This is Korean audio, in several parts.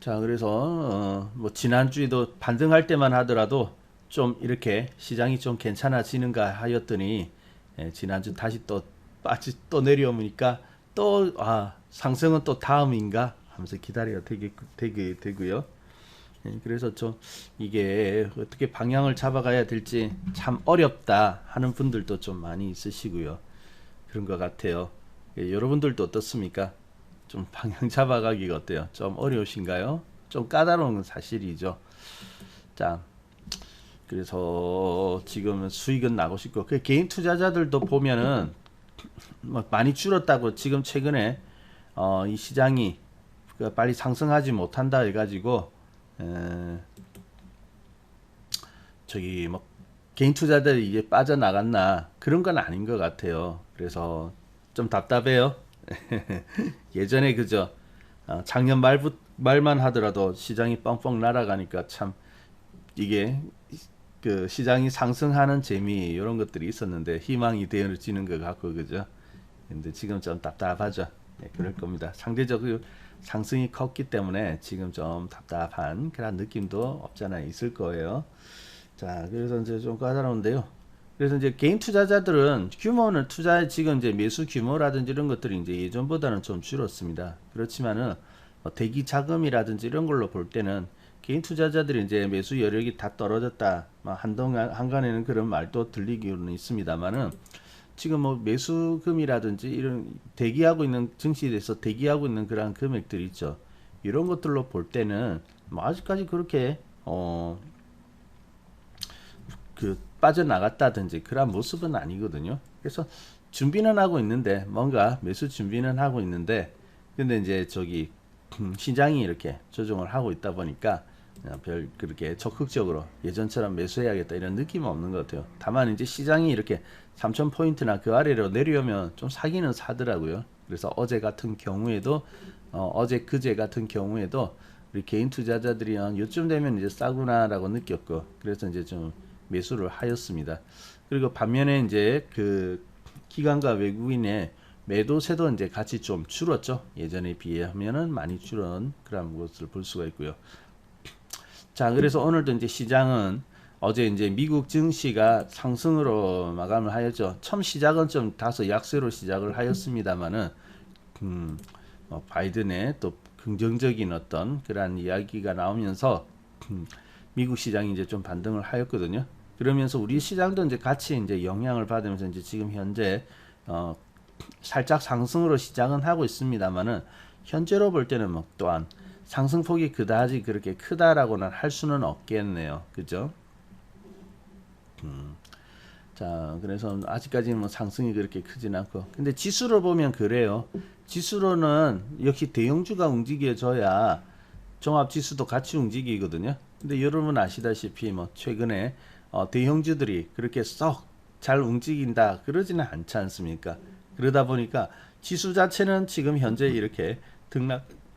자, 그래서 뭐 지난주에도 반등할 때만 하더라도 좀 이렇게 시장이 좀 괜찮아지는가 하였더니 지난주 다시 또 빠지 또 내려오니까 또 상승은 또 다음인가 하면서 기다려야 되게 되고요. 그래서 좀 이게 어떻게 방향을 잡아가야 될지 참 어렵다 하는 분들도 좀 많이 있으시고요. 그런 것 같아요. 여러분들도 어떻습니까? 좀 방향 잡아가기가 어때요? 좀 어려우신가요? 좀 까다로운 건 사실이죠. 자, 그래서 지금 수익은 나고 싶고, 그 개인 투자자들도 보면은 뭐 많이 줄었다고 지금 최근에 이 시장이 빨리 상승하지 못한다 해가지고 에, 저기 뭐 개인 투자들이 이제 빠져나갔나 그런 건 아닌 것 같아요. 그래서 좀 답답해요. 예전에 그죠? 작년 말만 하더라도 시장이 뻥뻥 날아가니까 참 이게 그 시장이 상승하는 재미 이런 것들이 있었는데 희망이 되어지는 것 같고 그죠? 근데 지금 좀 답답하죠. 네, 그럴 겁니다. 상대적으로 상승이 컸기 때문에 지금 좀 답답한 그런 느낌도 없잖아 있을 거예요. 자, 그래서 이제 좀 까다로운데요. 그래서 이제 개인 투자자들은 규모는 투자 지금 이제 매수 규모라든지 이런 것들이 이제 예전보다는 좀 줄었습니다. 그렇지만은 뭐 대기 자금이라든지 이런 걸로 볼 때는 개인 투자자들이 이제 매수 여력이 다 떨어졌다. 한동안 한간에는 그런 말도 들리기는 있습니다만은 지금 뭐 매수금이라든지 이런 대기하고 있는 증시에서 대기하고 있는 그러한 금액들이 있죠. 이런 것들로 볼 때는 뭐 아직까지 그렇게 그 빠져나갔다든지 그런 모습은 아니거든요. 그래서 준비는 하고 있는데 뭔가 매수 준비는 하고 있는데 근데 이제 저기 시장이 이렇게 조정을 하고 있다 보니까 별 그렇게 적극적으로 예전처럼 매수해야겠다 이런 느낌은 없는 것 같아요. 다만 이제 시장이 이렇게 3,000포인트나 그 아래로 내려오면 좀 사기는 사더라고요. 그래서 어제 같은 경우에도 어제 그제 같은 경우에도 우리 개인 투자자들이 요쯤 되면 이제 싸구나라고 느꼈고 그래서 이제 좀 매수를 하였습니다. 그리고 반면에 이제 그 기관과 외국인의 매도세도 이제 같이 좀 줄었죠. 예전에 비하면은 많이 줄은 그런 것을 볼 수가 있고요. 자, 그래서 오늘도 이제 시장은 어제 이제 미국 증시가 상승으로 마감을 하였죠. 처음 시작은 좀 다소 약세로 시작을 하였습니다만은 바이든의 또 긍정적인 어떤 그러한 이야기가 나오면서 미국 시장이 이제 좀 반등을 하였거든요. 그러면서 우리 시장도 이제 같이 이제 영향을 받으면서 이제 지금 현재 살짝 상승으로 시작은 하고 있습니다만은 현재로 볼 때는 뭐 또한 상승폭이 그다지 그렇게 크다라고는 할 수는 없겠네요. 그죠? 자, 그래서 아직까지는 뭐 상승이 그렇게 크진 않고. 근데 지수로 보면 그래요. 지수로는 역시 대형주가 움직여줘야 종합지수도 같이 움직이거든요. 근데 여러분 아시다시피 뭐 최근에 대형주들이 그렇게 썩 잘 움직인다 그러지는 않지 않습니까? 그러다 보니까 지수 자체는 지금 현재 이렇게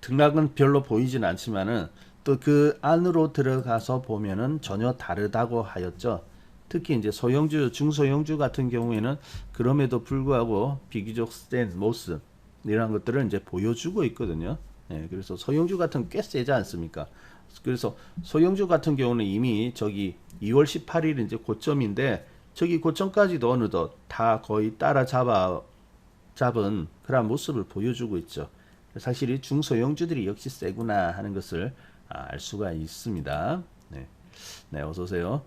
등락은 별로 보이진 않지만은 또 그 안으로 들어가서 보면은 전혀 다르다고 하였죠. 특히 이제 소형주, 중소형주 같은 경우에는 그럼에도 불구하고 비교적 센 모습 이런 것들을 이제 보여주고 있거든요. 예, 그래서 소형주 같은 꽤 세지 않습니까? 그래서 소형주 같은 경우는 이미 저기 2월 18일 이제 고점인데 저기 고점까지도 어느덧 다 거의 잡은 그런 모습을 보여주고 있죠. 사실 이 중소형주들이 역시 세구나 하는 것을 알 수가 있습니다. 네, 네, 어서 오세요.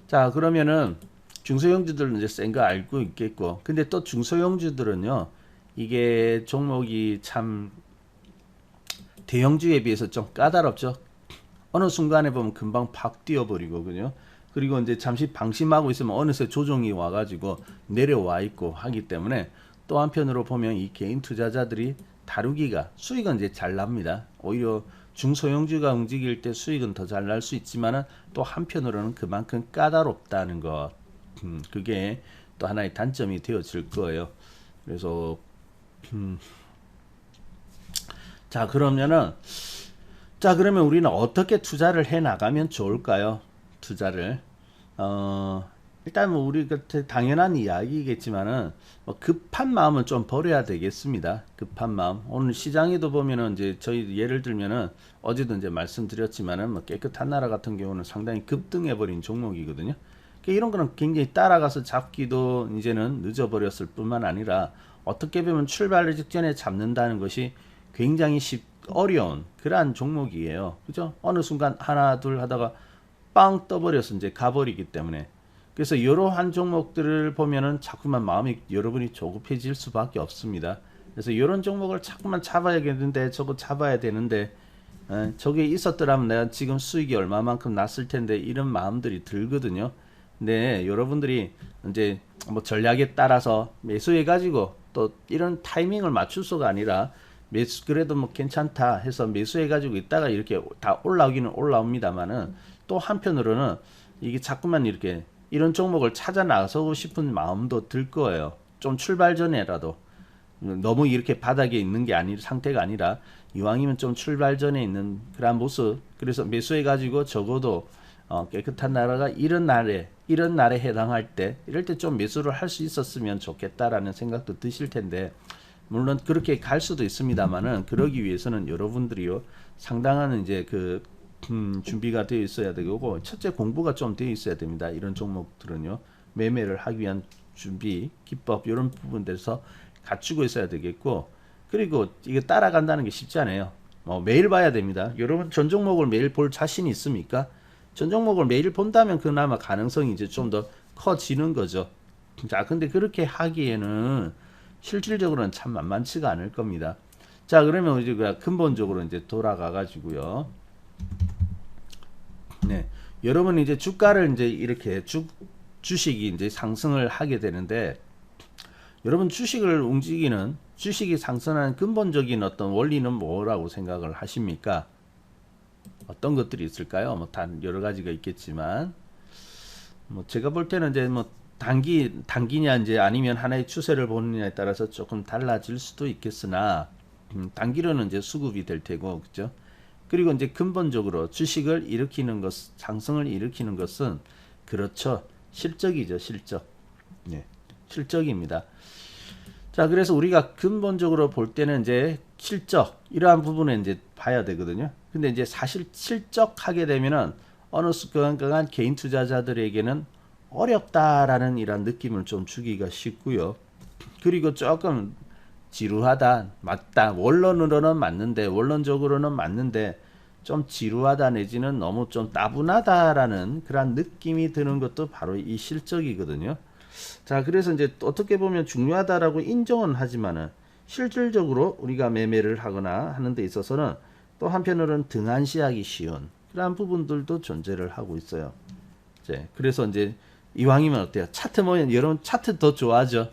자, 그러면은 중소형주들은 이제 센 거 알고 있겠고, 근데 또 중소형주들은요, 이게 종목이 참 대형주에 비해서 좀 까다롭죠. 어느 순간에 보면 금방 팍 뛰어버리고, 그죠? 그리고 이제 잠시 방심하고 있으면 어느새 조정이 와가지고 내려와 있고 하기 때문에 또 한편으로 보면 이 개인 투자자들이 다루기가 수익은 이제 잘 납니다. 오히려 중소형주가 움직일 때 수익은 더 잘 날 수 있지만은 또 한편으로는 그만큼 까다롭다는 것. 그게 또 하나의 단점이 되어질 거예요. 그래서 자, 그러면 우리는 어떻게 투자를 해 나가면 좋을까요? 투자를 어, 일단 뭐 우리가 당연한 이야기겠지만은 뭐 급한 마음은 좀 버려야 되겠습니다. 급한 마음. 오늘 시장에도 보면은 이제 저희 예를 들면은 어제도 이제 말씀드렸지만은 뭐 깨끗한 나라 같은 경우는 상당히 급등해 버린 종목이거든요. 그러니까 이런 거는 굉장히 따라가서 잡기도 이제는 늦어버렸을 뿐만 아니라 어떻게 보면 출발 직전에 잡는다는 것이 굉장히 어려운 그러한 종목이에요. 그죠? 어느 순간 하나 둘 하다가 빵 떠버려서 이제 가버리기 때문에 그래서 이러한 종목들을 보면은 자꾸만 마음이 여러분이 조급해질 수밖에 없습니다. 그래서 이런 종목을 자꾸만 잡아야겠는데 저거 잡아야 되는데 저게 있었더라면 내가 지금 수익이 얼마만큼 났을 텐데 이런 마음들이 들거든요. 근데 여러분들이 이제 뭐 전략에 따라서 매수해 가지고 또 이런 타이밍을 맞출 수가 아니라 매수 그래도 뭐 괜찮다 해서 매수해 가지고 있다가 이렇게 다 올라오기는 올라옵니다만은 또 한편으로는 이게 자꾸만 이렇게 이런 종목을 찾아 나서고 싶은 마음도 들 거예요. 좀 출발 전에라도 너무 이렇게 바닥에 있는 게 아니 상태가 아니라 이왕이면 좀 출발 전에 있는 그런 모습. 그래서 매수해 가지고 적어도 깨끗한 나라가 이런 날에 해당할 때 이럴 때 좀 매수를 할 수 있었으면 좋겠다라는 생각도 드실 텐데 물론 그렇게 갈 수도 있습니다만은 그러기 위해서는 여러분들이요 상당한 이제 준비가 되어 있어야 되고 첫째 공부가 좀 되어 있어야 됩니다. 이런 종목들은요 매매를 하기 위한 준비 기법 이런 부분들에서 갖추고 있어야 되겠고 그리고 이게 따라간다는 게 쉽지 않아요. 매일 봐야 됩니다. 여러분 전 종목을 매일 볼 자신이 있습니까? 전 종목을 매일 본다면 그나마 가능성이 이제 좀 더 커지는 거죠. 자, 근데 그렇게 하기에는 실질적으로는 참 만만치가 않을 겁니다. 자, 그러면 이제 근본적으로 이제 돌아가 가지고요. 네. 여러분 이제 주가를 이제 이렇게 주식이 이제 상승을 하게 되는데 여러분 주식이 상승하는 근본적인 어떤 원리는 뭐라고 생각을 하십니까? 어떤 것들이 있을까요? 뭐 단 여러 가지가 있겠지만 뭐 제가 볼 때는 이제 뭐 단기냐 이제 아니면 하나의 추세를 보느냐에 따라서 조금 달라질 수도 있겠으나 단기로는 이제 수급이 될 테고 그죠? 그리고 이제 근본적으로 주식을 일으키는 것, 상승을 일으키는 것은 그렇죠. 실적이죠, 실적. 네, 실적입니다. 자, 그래서 우리가 근본적으로 볼 때는 이제 실적 이러한 부분에 이제 봐야 되거든요. 근데 이제 사실 실적하게 되면은 어느 순간 개인 투자자들에게는 어렵다라는 이런 느낌을 좀 주기가 쉽고요. 그리고 조금 지루하다, 맞다. 원론적으로는 맞는데 좀 지루하다 내지는 너무 좀 따분하다라는 그런 느낌이 드는 것도 바로 이 실적이거든요. 자, 그래서 이제 어떻게 보면 중요하다라고 인정은 하지만은 실질적으로 우리가 매매를 하거나 하는 데 있어서는 또 한편으로는 등한시하기 쉬운 그런 부분들도 존재를 하고 있어요. 이제 그래서 이제 이왕이면 어때요? 차트 모양 여러분 차트 더 좋아하죠.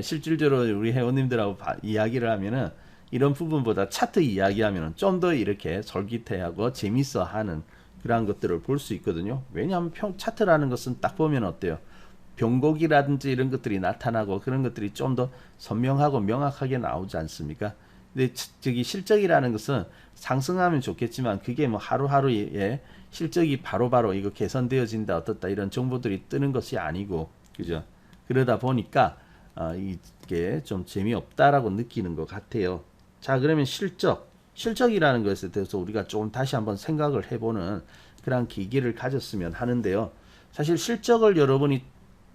실질적으로 우리 회원님들하고 이야기를 하면은 이런 부분보다 차트 이야기하면은 좀 더 이렇게 솔깃해하고 재밌어하는 그런 것들을 볼 수 있거든요. 왜냐하면 차트라는 것은 딱 보면 어때요? 변곡이라든지 이런 것들이 나타나고 그런 것들이 좀 더 선명하고 명확하게 나오지 않습니까? 근데 저기 실적이라는 것은 상승하면 좋겠지만 그게 뭐 하루하루에 실적이 바로바로 이거 개선되어진다 어떻다 이런 정보들이 뜨는 것이 아니고 그죠? 그러다 보니까 이게 좀 재미없다라고 느끼는 것 같아요. 자, 그러면 실적이라는 것에 대해서 우리가 좀 다시 한번 생각을 해보는 그런 기기를 가졌으면 하는데요. 사실 실적을 여러분이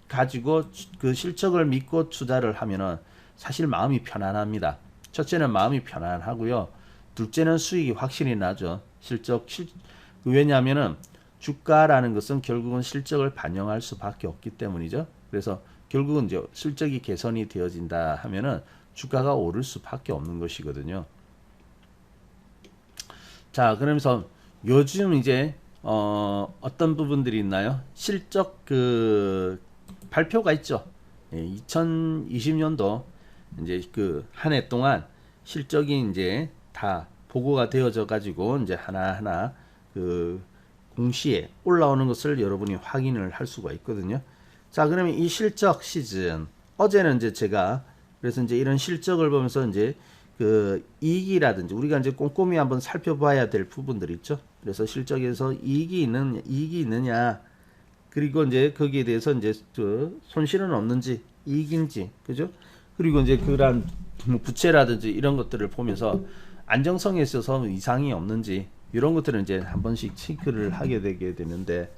가지고 그 실적을 믿고 투자를 하면은 사실 마음이 편안합니다. 첫째는 마음이 편안하고요. 둘째는 수익이 확실히 나죠. 왜냐하면은 주가라는 것은 결국은 실적을 반영할 수밖에 없기 때문이죠. 그래서 결국은 이제 실적이 개선이 되어진다 하면은 주가가 오를 수밖에 없는 것이거든요. 자, 그러면서 요즘 이제 어떤 부분들이 있나요? 실적 발표가 있죠. 2020년도 이제 한 해 동안 실적이 이제 다 보고가 되어져 가지고 이제 하나하나 공시에 올라오는 것을 여러분이 확인을 할 수가 있거든요. 자, 그러면 이 실적 시즌 어제는 이제 제가 그래서 이제 이런 실적을 보면서 이제 이익이라든지 우리가 이제 꼼꼼히 한번 살펴봐야 될 부분들 있죠. 그래서 실적에서 이익이 있느냐 그리고 이제 거기에 대해서 이제 그 손실은 없는지 이익인지 그죠? 그리고 이제 그런 뭐 부채라든지 이런 것들을 보면서 안정성에 있어서 이상이 없는지 이런 것들은 이제 한 번씩 체크를 하게 되게 되는데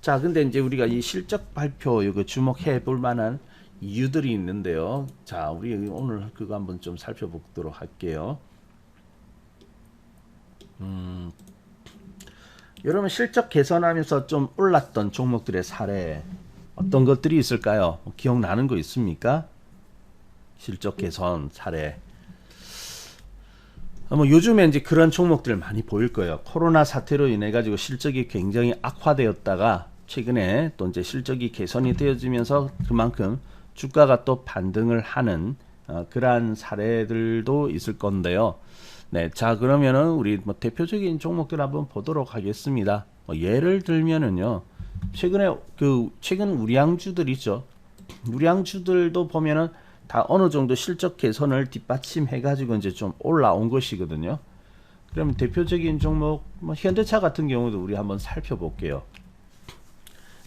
자 근데 이제 우리가 이 실적 발표 이거 주목해 볼 만한 이유들이 있는데요. 자 우리 오늘 그거 한번 좀 살펴보도록 할게요. 여러분 실적 개선하면서 좀 올랐던 종목들의 사례 어떤 것들이 있을까요? 기억나는 거 있습니까? 실적 개선 사례. 뭐 요즘에 이제 그런 종목들 많이 보일 거예요. 코로나 사태로 인해 가지고 실적이 굉장히 악화되었다가 최근에 또 이제 실적이 개선이 되어지면서 그만큼 주가가 또 반등을 하는 그러한 사례들도 있을 건데요. 네, 자 그러면은 우리 뭐 대표적인 종목들 한번 보도록 하겠습니다. 예를 들면은요, 최근 우량주들 있죠. 우량주들도 보면은 다 어느 정도 실적 개선을 뒷받침해 가지고 이제 좀 올라온 것이거든요. 그럼 대표적인 종목 뭐 현대차 같은 경우도 우리 한번 살펴볼게요.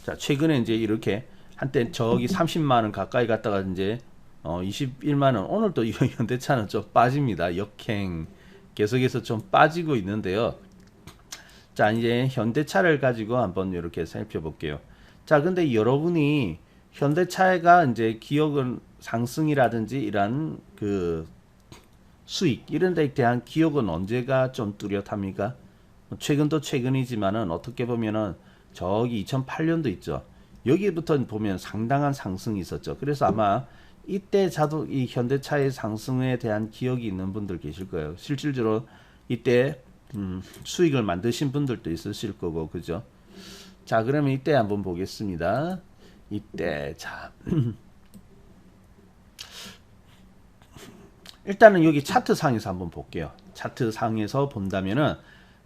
자, 최근에 이제 이렇게 한때 저기 30만 원 가까이 갔다가 이제 21만 원. 오늘 또 이 현대차는 좀 빠집니다. 역행 계속해서 좀 빠지고 있는데요. 자, 이제 현대차를 가지고 한번 이렇게 살펴볼게요. 자, 근데 여러분이 현대차가 이제 기업은 상승이라든지 이런 그 수익 이런 데에 대한 기억은 언제가 좀 뚜렷합니까? 최근도 최근이지만은 어떻게 보면은 저기 2008년도 있죠. 여기부터 보면 상당한 상승이 있었죠. 그래서 아마 이때 이 현대차의 상승에 대한 기억이 있는 분들 계실 거예요. 실질적으로 이때 수익을 만드신 분들도 있으실 거고 그죠? 자 그러면 이때 한번 보겠습니다. 이때 자 일단은 여기 차트 상에서 한번 볼게요. 차트 상에서 본다면은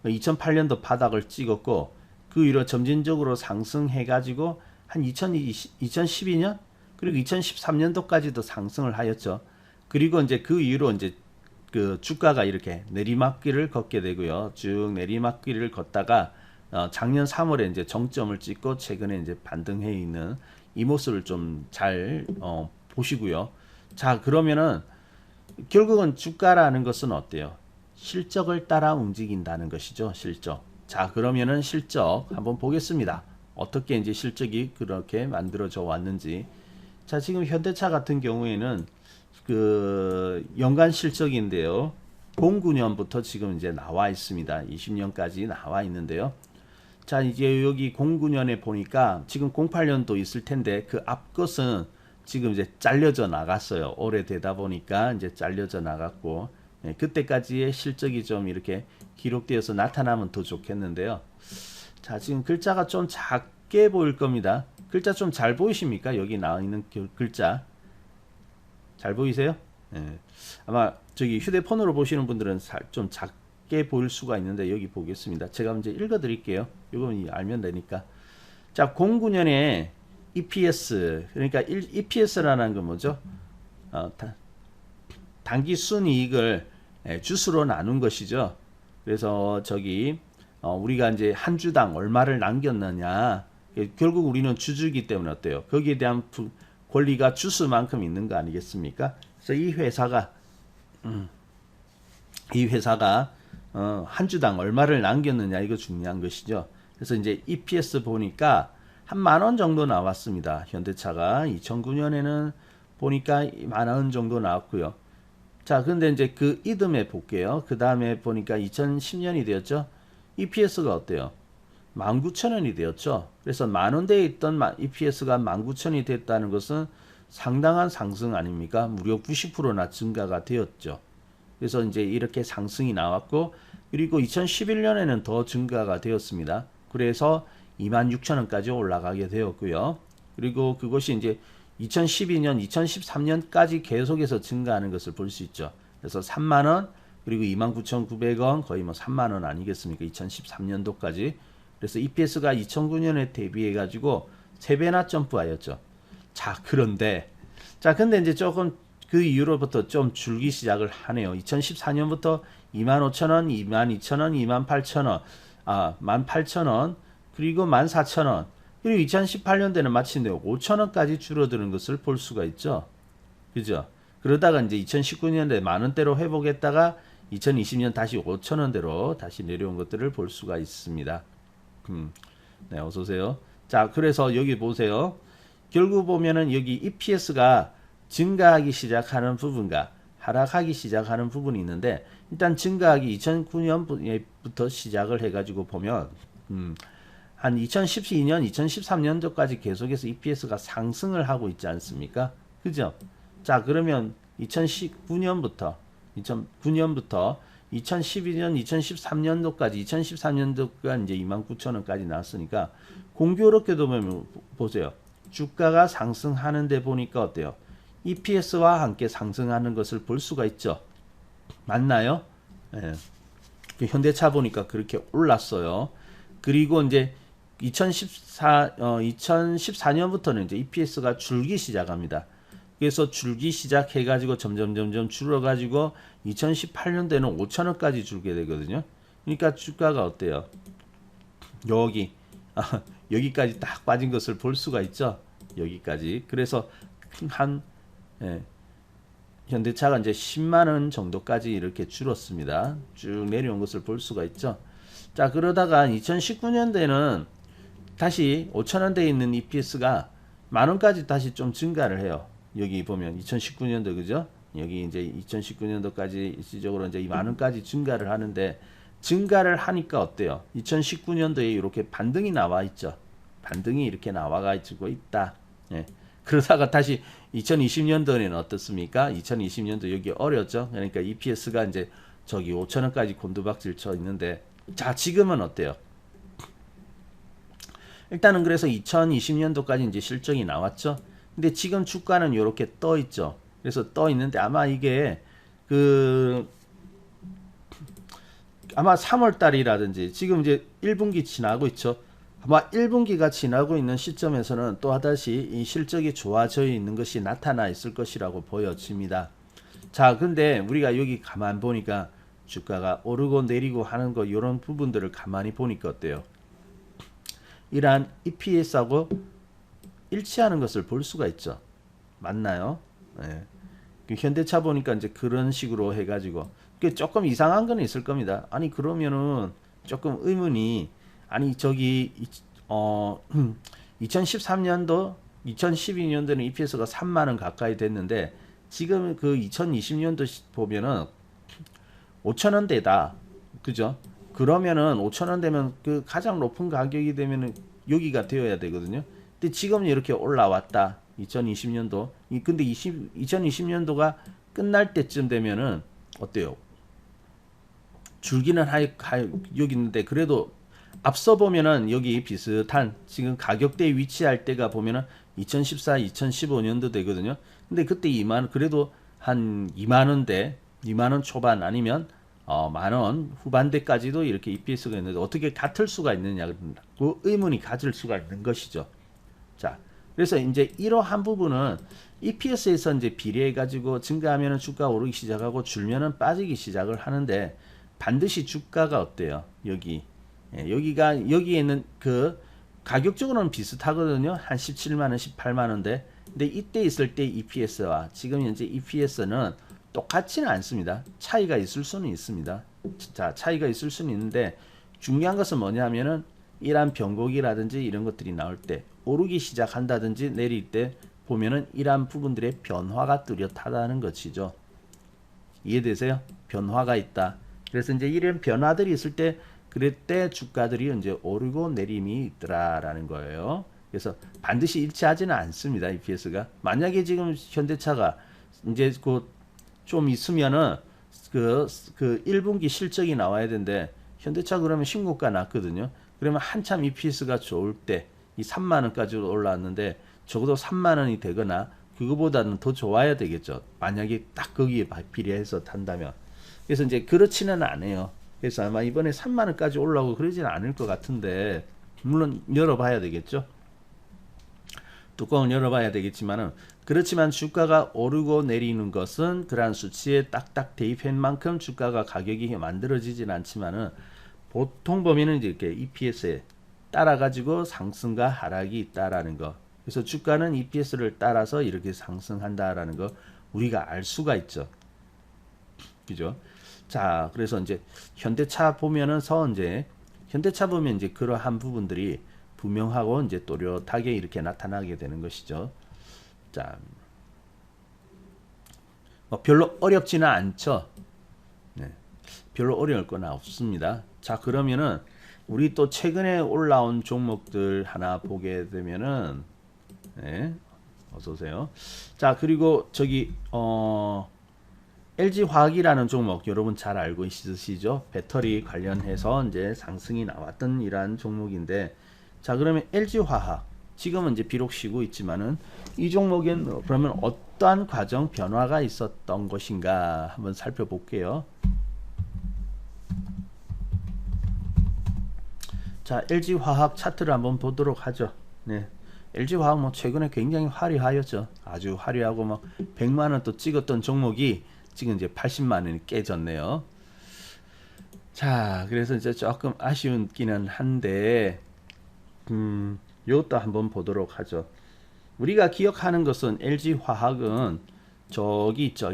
2008년도 바닥을 찍었고 그 이후로 점진적으로 상승해 가지고 한 2012년 그리고 2013년도까지도 상승을 하였죠. 그리고 이제 그 이후로 이제 그 주가가 이렇게 내리막길을 걷게 되고요. 쭉 내리막길을 걷다가 작년 3월에 이제 정점을 찍고 최근에 이제 반등해 있는 이 모습을 좀 잘 보시고요. 자 그러면은 결국은 주가라는 것은 어때요? 실적을 따라 움직인다는 것이죠. 실적. 자 그러면은 실적 한번 보겠습니다. 어떻게 이제 실적이 그렇게 만들어져 왔는지. 자 지금 현대차 같은 경우에는 그 연간 실적인데요. 09년부터 지금 이제 나와 있습니다. 20년까지 나와 있는데요. 자 이제 여기 09년에 보니까 지금 08년도 있을 텐데 그 앞 것은 지금 이제 잘려져 나갔어요. 오래되다 보니까 이제 잘려져 나갔고 그때까지의 실적이 좀 이렇게 기록되어서 나타나면 더 좋겠는데요. 자 지금 글자가 좀 작게 보일 겁니다. 글자 좀 잘 보이십니까? 여기 나와 있는 글자 잘 보이세요? 네. 아마 저기 휴대폰으로 보시는 분들은 좀 작게 보일 수가 있는데 여기 보겠습니다. 제가 이제 읽어 드릴게요. 이건 알면 되니까. 자 09년에 EPS 그러니까 EPS라는 건 뭐죠? 단기 순이익을 주수로 나눈 것이죠. 그래서 저기 우리가 이제 한 주당 얼마를 남겼느냐. 결국 우리는 주주이기 때문에 어때요? 거기에 대한 권리가 주수만큼 있는 거 아니겠습니까? 그래서 이 회사가 한 주당 얼마를 남겼느냐 이거 중요한 것이죠. 그래서 이제 EPS 보니까 한 10,000원 정도 나왔습니다. 현대차가 2009년에는 보니까 10,000원 정도 나왔고요. 자, 근데 이제 그 이듬해 볼게요. 그 다음에 보니까 2010년이 되었죠. EPS가 어때요? 19,000원이 되었죠. 그래서 10,000원대에 있던 EPS가 19,000원이 됐다는 것은 상당한 상승 아닙니까? 무려 90%나 증가가 되었죠. 그래서 이제 이렇게 상승이 나왔고, 그리고 2011년에는 더 증가가 되었습니다. 그래서 26,000원까지 올라가게 되었고요. 그리고 그것이 이제 2012년, 2013년까지 계속해서 증가하는 것을 볼 수 있죠. 그래서 3만원, 그리고 29,900원, 거의 뭐 3만원 아니겠습니까? 2013년도까지. 그래서 EPS가 2009년에 대비해 가지고 3배나 점프하였죠. 자, 그런데 근데 이제 조금 그 이후로부터 좀 줄기 시작을 하네요. 2014년부터 25,000원, 22,000원, 28,000원, 18,000원, 그리고 14,000원, 그리고 2018년도에는 마치 5천원까지 줄어드는 것을 볼 수가 있죠. 그죠? 그러다가 이제 2019년도에 만원대로 회복했다가 2020년 다시 5천원대로 다시 내려온 것들을 볼 수가 있습니다. 네, 어서 오세요. 자, 그래서 여기 보세요. 결국 보면은 여기 EPS가 증가하기 시작하는 부분과 하락하기 시작하는 부분이 있는데, 일단 증가하기 2009년부터 시작을 해가지고 보면 한 2012년, 2013년도까지 계속해서 EPS가 상승을 하고 있지 않습니까? 그죠? 자, 그러면 2019년부터 2012년, 2013년도까지 2013년도가 이제 29,000원까지 나왔으니까 공교롭게도 보면 보세요. 주가가 상승하는데 보니까 어때요? EPS와 함께 상승하는 것을 볼 수가 있죠. 맞나요? 예. 현대차 보니까 그렇게 올랐어요. 그리고 이제 2014년부터는 이제 EPS가 줄기 시작합니다. 그래서 줄기 시작해가지고 점점 줄어가지고 2018년도에는 5천원까지 줄게 되거든요. 그러니까 주가가 어때요? 여기까지 딱 빠진 것을 볼 수가 있죠. 여기까지. 그래서 예, 현대차가 이제 10만원 정도까지 이렇게 줄었습니다. 쭉 내려온 것을 볼 수가 있죠. 자, 그러다가 2019년도에는 다시 5천원대에 있는 EPS가 만원까지 다시 좀 증가를 해요. 여기 보면 2019년도 그죠? 여기 이제 2019년도까지 일시적으로 이제 이 만원까지 증가를 하는데, 증가를 하니까 어때요? 2019년도에 이렇게 반등이 나와 있죠. 반등이 이렇게 나와가지고 있다. 예. 그러다가 다시 2020년도에는 어떻습니까? 2020년도 여기 어렵죠. 그러니까 EPS가 이제 저기 5천원까지 곤두박질 쳐 있는데, 자, 지금은 어때요? 일단은 그래서 2020년도까지 이제 실적이 나왔죠. 근데 지금 주가는 이렇게 떠 있죠. 그래서 떠 있는데 아마 이게 아마 3월 달이라든지 지금 이제 1분기 지나고 있죠. 아마 1분기가 지나고 있는 시점에서는 또 하다시 이 실적이 좋아져 있는 것이 나타나 있을 것이라고 보여집니다. 자, 근데 우리가 여기 가만 보니까 주가가 오르고 내리고 하는 거, 이런 부분들을 가만히 보니까 어때요? 이러한 EPS하고 일치하는 것을 볼 수가 있죠. 맞나요? 네. 현대차 보니까 이제 그런 식으로 해가지고 조금 이상한 건 있을 겁니다. 아니, 그러면은 조금 의문이, 아니 저기 2013년도 2012년도는 EPS가 3만원 가까이 됐는데, 지금 그 2020년도 보면은 5천원대다. 그죠? 그러면은 5천원 되면 그 가장 높은 가격이 되면은 여기가 되어야 되거든요. 근데 지금 이렇게 올라왔다. 2020년도. 근데 2020년도가 끝날 때쯤 되면은 어때요? 줄기는 여기 있는데, 그래도 앞서 보면은 여기 비슷한 지금 가격대에 위치할 때가 보면은 2014, 2015년도 되거든요. 근데 그때 그래도 한 2만원대, 2만원 초반 아니면 만원 후반대까지도 이렇게 EPS가 있는데 어떻게 같을 수가 있느냐, 그 의문이 가질 수가 있는 것이죠. 자, 그래서 이제 이러한 부분은 EPS에서 이제 비례해 가지고 증가하면은 주가 오르기 시작하고 줄면은 빠지기 시작을 하는데, 반드시 주가가 어때요? 여기에 있는 그 가격적으로는 비슷하거든요. 한 17만원, 18만원대. 근데 이때 있을 때 EPS와 지금 현재 EPS는 똑같지는 않습니다. 차이가 있을 수는 있습니다. 자, 차이가 있을 수는 있는데, 중요한 것은 뭐냐면은 이러한 변곡이라든지 이런 것들이 나올 때, 오르기 시작한다든지 내릴 때 보면은 이러한 부분들의 변화가 뚜렷하다는 것이죠. 이해되세요? 변화가 있다. 그래서 이제 이런 변화들이 있을 때, 그럴 때 주가들이 이제 오르고 내림이 있더라라는 거예요. 그래서 반드시 일치하지는 않습니다. EPS가. 만약에 지금 현대차가 이제 좀 있으면은 그 1분기 실적이 나와야 되는데, 현대차 그러면 신고가 났거든요. 그러면 한참 EPS가 좋을 때 이 3만원까지 올라왔는데, 적어도 3만원이 되거나 그거보다는 더 좋아야 되겠죠. 만약에 딱 거기에 비례해서 탄다면. 그래서 이제 그렇지는 않아요. 그래서 아마 이번에 3만원까지 올라오고 그러지는 않을 것 같은데, 물론 열어봐야 되겠죠. 뚜껑을 열어봐야 되겠지만은, 그렇지만 주가가 오르고 내리는 것은 그러한 수치에 딱딱 대입한 만큼 주가가 가격이 만들어지진 않지만은, 보통 보면은 이렇게 EPS에 따라 가지고 상승과 하락이 있다라는 거. 그래서 주가는 EPS를 따라서 이렇게 상승한다라는 거 우리가 알 수가 있죠. 그죠? 자, 그래서 이제 현대차 보면은 이제 현대차 보면 이제 그러한 부분들이 분명하고 이제 또렷하게 이렇게 나타나게 되는 것이죠. 자, 뭐 별로 어렵지는 않죠. 네, 별로 어려울 건 없습니다. 자, 그러면은 우리 또 최근에 올라온 종목들 하나 보게 되면은 네, 어서 오세요. 자, 그리고 저기 LG화학이라는 종목 여러분 잘 알고 있으시죠? 배터리 관련해서 이제 상승이 나왔던 이러한 종목인데, 자, 그러면 LG화학 지금은 이제 비록 쉬고 있지만은 이 종목엔 그러면 어떠한 과정 변화가 있었던 것인가 한번 살펴볼게요. 자, LG화학 차트를 한번 보도록 하죠. 네. LG화학 뭐 최근에 굉장히 화려하였죠. 아주 화려하고 막 100만 원 또 찍었던 종목이 지금 이제 80만 원이 깨졌네요. 자, 그래서 이제 조금 아쉬운기는 한데, 이것도 한번 보도록 하죠. 우리가 기억하는 것은 LG화학은 저기 있죠,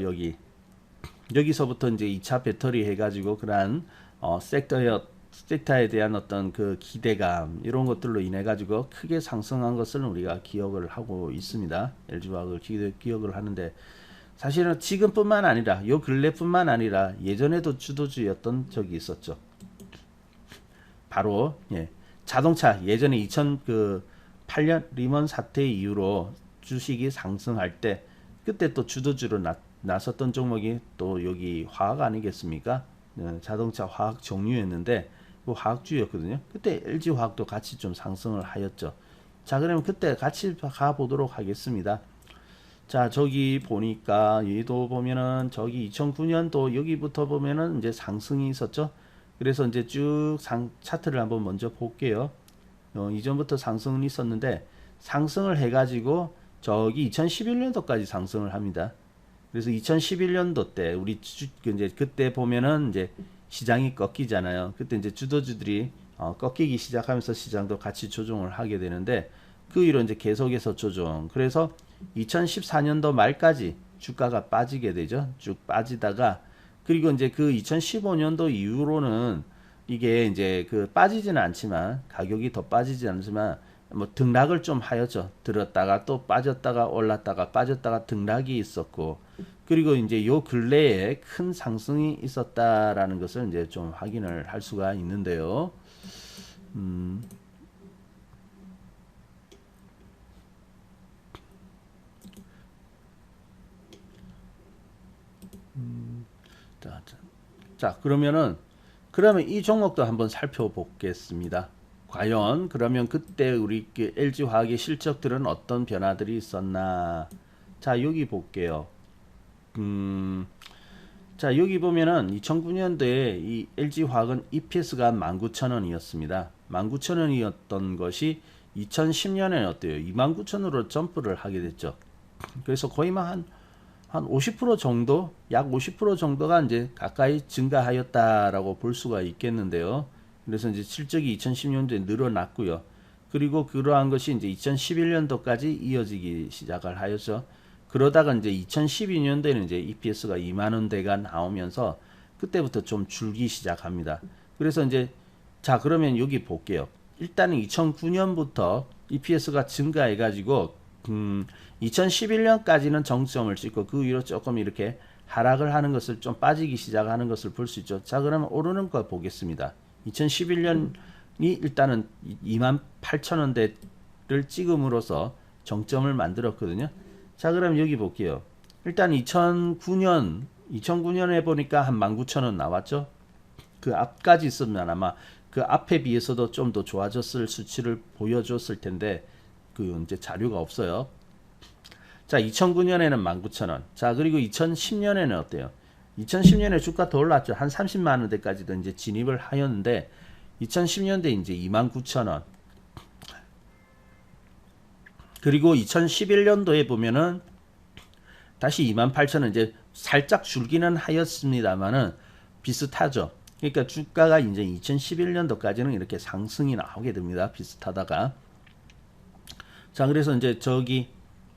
여기서부터 이제 2차 배터리 해가지고 그러한 섹터에 대한 어떤 그 기대감 이런 것들로 인해 가지고 크게 상승한 것을 우리가 기억을 하고 있습니다. LG화학을 기억을 하는데, 사실은 지금뿐만 아니라 요 근래뿐만 아니라 예전에도 주도주였던 적이 있었죠. 바로 자동차 예전에 2008년 리먼 사태 이후로 주식이 상승할 때 그때 또 주도주로 나섰던 종목이 또 여기 화학 아니겠습니까? 자동차 화학 종류였는데 그 화학주였거든요. 그때 LG화학도 같이 좀 상승을 하였죠. 자, 그러면 그때 같이 가보도록 하겠습니다. 자, 저기 보니까 얘도 보면은 저기 2009년도 여기부터 보면은 이제 상승이 있었죠. 그래서 이제 쭉 차트를 한번 먼저 볼게요. 이전부터 상승은 있었는데 상승을 해가지고 저기 2011년도까지 상승을 합니다. 그래서 2011년도 때 우리 이제 그때 보면은 이제 시장이 꺾이잖아요. 그때 이제 주도주들이 꺾이기 시작하면서 시장도 같이 조정을 하게 되는데 그 이후로 이제 계속해서 조정. 그래서 2014년도 말까지 주가가 빠지게 되죠. 쭉 빠지다가 그리고 이제 그 2015년도 이후로는 이게 이제 그 빠지지는 않지만 가격이 더 빠지지 않지만 뭐 등락을 좀 하였죠. 들었다가 또 빠졌다가 올랐다가 빠졌다가 등락이 있었고 그리고 이제 요 근래에 큰 상승이 있었다라는 것을 이제 좀 확인을 할 수가 있는데요. 자, 그러면 이 종목도 한번 살펴보겠습니다. 과연 그러면 그때 우리 LG화학의 실적들은 어떤 변화들이 있었나? 자, 여기 볼게요. 자, 여기 보면은 2009년도에 이 LG화학은 EPS가 19,000원이었습니다. 19,000원이었던 것이 2010년에 어때요? 29,000원으로 점프를 하게 됐죠. 그래서 거의 한 50% 정도, 약 50% 정도가 이제 가까이 증가하였다라고 볼 수가 있겠는데요. 그래서 이제 실적이 2010년도에 늘어났고요. 그리고 그러한 것이 이제 2011년도까지 이어지기 시작을 하였죠. 그러다가 이제 2012년도에는 이제 EPS가 2만 원대가 나오면서 그때부터 좀 줄기 시작합니다. 그래서 이제 자, 그러면 여기 볼게요. 일단은 2009년부터 EPS가 증가해 가지고 2011년까지는 정점을 찍고 그 위로 조금 이렇게 하락을 하는 것을 좀 빠지기 시작하는 것을 볼 수 있죠. 자, 그러면 오르는 거 보겠습니다. 2011년이 일단은 28,000원대를 찍음으로써 정점을 만들었거든요. 자, 그럼 여기 볼게요. 일단 2009년에 보니까 한 19,000원 나왔죠. 그 앞까지 있으면 아마 그 앞에 비해서도 좀 더 좋아졌을 수치를 보여줬을 텐데 그 이제 자료가 없어요. 자, 2009년에는 19,000원. 자, 그리고 2010년에는 어때요? 2010년에 주가 더 올랐죠. 한 30만 원대까지도 이제 진입을 하였는데 2010년대 이제 29,000원. 그리고 2011년도에 보면은 다시 28,000원 이제 살짝 줄기는 하였습니다만은 비슷하죠. 그러니까 주가가 이제 2011년도까지는 이렇게 상승이 나오게 됩니다. 비슷하다가. 자, 그래서 이제 저기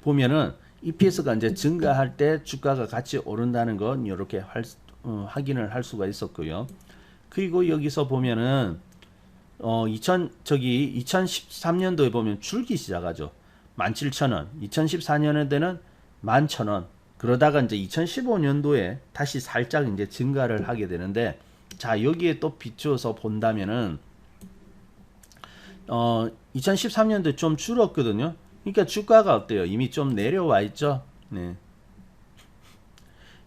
보면은 EPS가 이제 증가할 때 주가가 같이 오른다는 건 이렇게 확인을 할 수가 있었고요. 그리고 여기서 보면은 2013년도에 보면 줄기 시작하죠. 17,000원. 2014년에는 11,000원. 그러다가 이제 2015년도에 다시 살짝 이제 증가를 하게 되는데, 자, 여기에 또 비추어서 본다면은 2013년도에 좀 줄었거든요. 그러니까 주가가 어때요? 이미 좀 내려와 있죠. 네.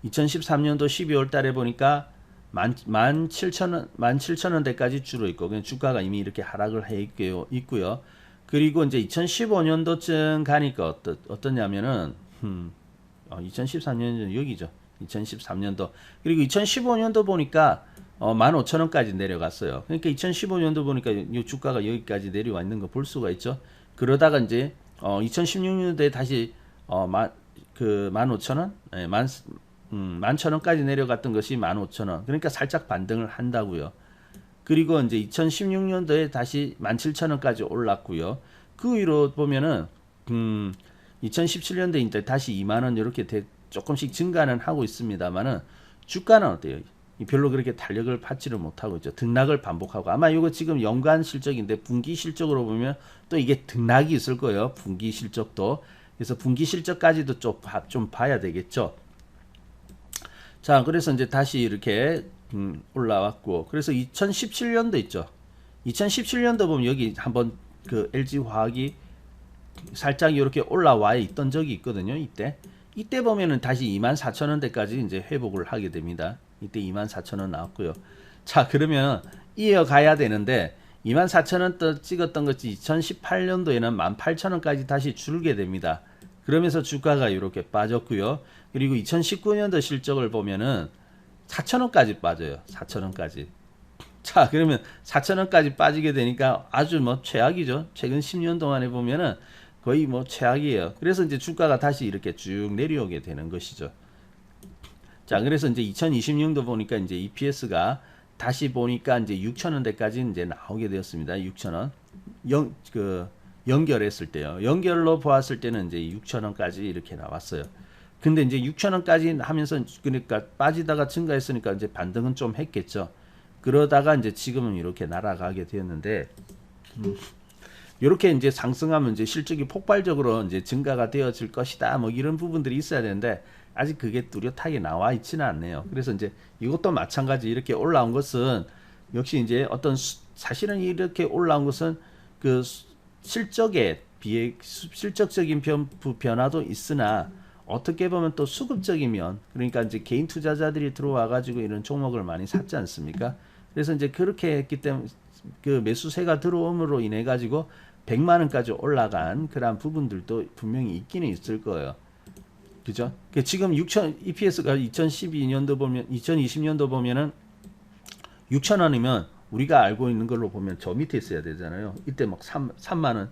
2013년도 12월 달에 보니까 17,000원대까지 줄어 있고, 그냥 주가가 이미 이렇게 하락을 해 있고요. 그리고 이제 2015년도쯤 가니까 어떠냐면은 2013년도 여기죠. 2013년도. 그리고 2015년도 보니까 15,000원까지 내려갔어요. 그러니까 2015년도 보니까 이 주가가 여기까지 내려와 있는 거 볼 수가 있죠. 그러다가 이제 2016년도에 다시 15,000원, 네, 11,000원까지 내려갔던 것이 15,000원. 그러니까 살짝 반등을 한다고요. 그리고 이제 2016년도에 다시 17,000원까지 올랐고요. 그 위로 보면은 2017년도에 이제 다시 2만 원 이렇게 조금씩 증가는 하고 있습니다만은 주가는 어때요? 별로 그렇게 탄력을 받지를 못하고 있죠. 등락을 반복하고, 아마 이거 지금 연간 실적인데 분기 실적으로 보면 또 이게 등락이 있을 거예요. 분기 실적도. 그래서 분기 실적까지도 좀 봐야 되겠죠. 자, 그래서 이제 다시 이렇게 올라왔고, 그래서 2017년도 있죠. 2017년도 보면 여기 한번 그 LG화학이 살짝 이렇게 올라와 있던 적이 있거든요. 이때 보면은 다시 24,000원대까지 이제 회복을 하게 됩니다. 이때 24,000원 나왔고요. 자, 그러면 이어가야 되는데 24,000원 찍었던 것이 2018년도에는 18,000원까지 다시 줄게 됩니다. 그러면서 주가가 이렇게 빠졌고요. 그리고 2019년도 실적을 보면은 4,000원까지 빠져요. 4,000원까지. 자, 그러면 4,000원까지 빠지게 되니까 아주 뭐 최악이죠. 최근 10년 동안에 보면은 거의 뭐 최악이에요. 그래서 이제 주가가 다시 이렇게 쭉 내려오게 되는 것이죠. 자, 그래서 이제 2020년도 보니까 이제 EPS가 다시 보니까 이제 6,000원대까지 이제 나오게 되었습니다. 6,000원. 연결했을 때요. 연결로 보았을 때는 이제 6,000원까지 이렇게 나왔어요. 근데 이제 6,000원까지 하면서 그러니까 빠지다가 증가했으니까 이제 반등은 좀 했겠죠. 그러다가 이제 지금은 이렇게 날아가게 되었는데, 이렇게 이제 상승하면 이제 실적이 폭발적으로 이제 증가가 되어질 것이다. 뭐 이런 부분들이 있어야 되는데 아직 그게 뚜렷하게 나와 있지는 않네요. 그래서 이제 이것도 마찬가지 이렇게 올라온 것은 역시 이제 어떤 사실은 이렇게 올라온 것은 그 실적에 비해 실적적인 변화도 있으나 어떻게 보면 또 수급적인 면, 그러니까 이제 개인 투자자들이 들어와 가지고 이런 종목을 많이 샀지 않습니까? 그래서 이제 그렇게 했기 때문에 그 매수세가 들어옴으로 인해 가지고 100만 원까지 올라간 그런 부분들도 분명히 있기는 있을 거예요. 그죠? 지금 6천 EPS가 2012년도 보면 2020년도 보면은 6,000원이면 우리가 알고 있는 걸로 보면 저 밑에 있어야 되잖아요. 이때 막 3만 원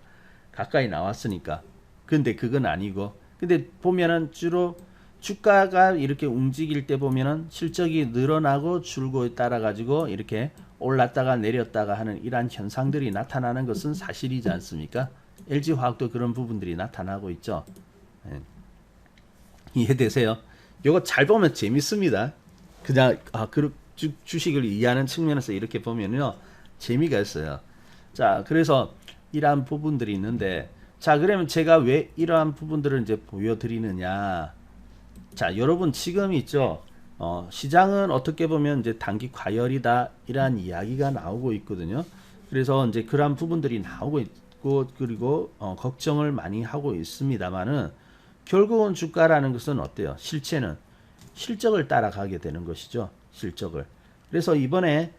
가까이 나왔으니까. 근데 그건 아니고, 근데 보면은 주로 주가가 이렇게 움직일 때 보면은 실적이 늘어나고 줄고에 따라 가지고 이렇게 올랐다가 내렸다가 하는 이러한 현상들이 나타나는 것은 사실이지 않습니까? LG화학도 그런 부분들이 나타나고 있죠. 네. 이해되세요? 이거 잘 보면 재밌습니다. 그냥 주식을 이해하는 측면에서 이렇게 보면요 재미가 있어요. 자, 그래서 이러한 부분들이 있는데, 자, 그러면 제가 왜 이러한 부분들을 이제 보여드리느냐? 자, 여러분 지금 있죠. 시장은 어떻게 보면 이제 단기 과열이다 이러한 이야기가 나오고 있거든요. 그래서 이제 그러한 부분들이 나오고 있고, 그리고 걱정을 많이 하고 있습니다만은 결국은 주가라는 것은 어때요? 실체는 실적을 따라가게 되는 것이죠. 실적을. 그래서 이번에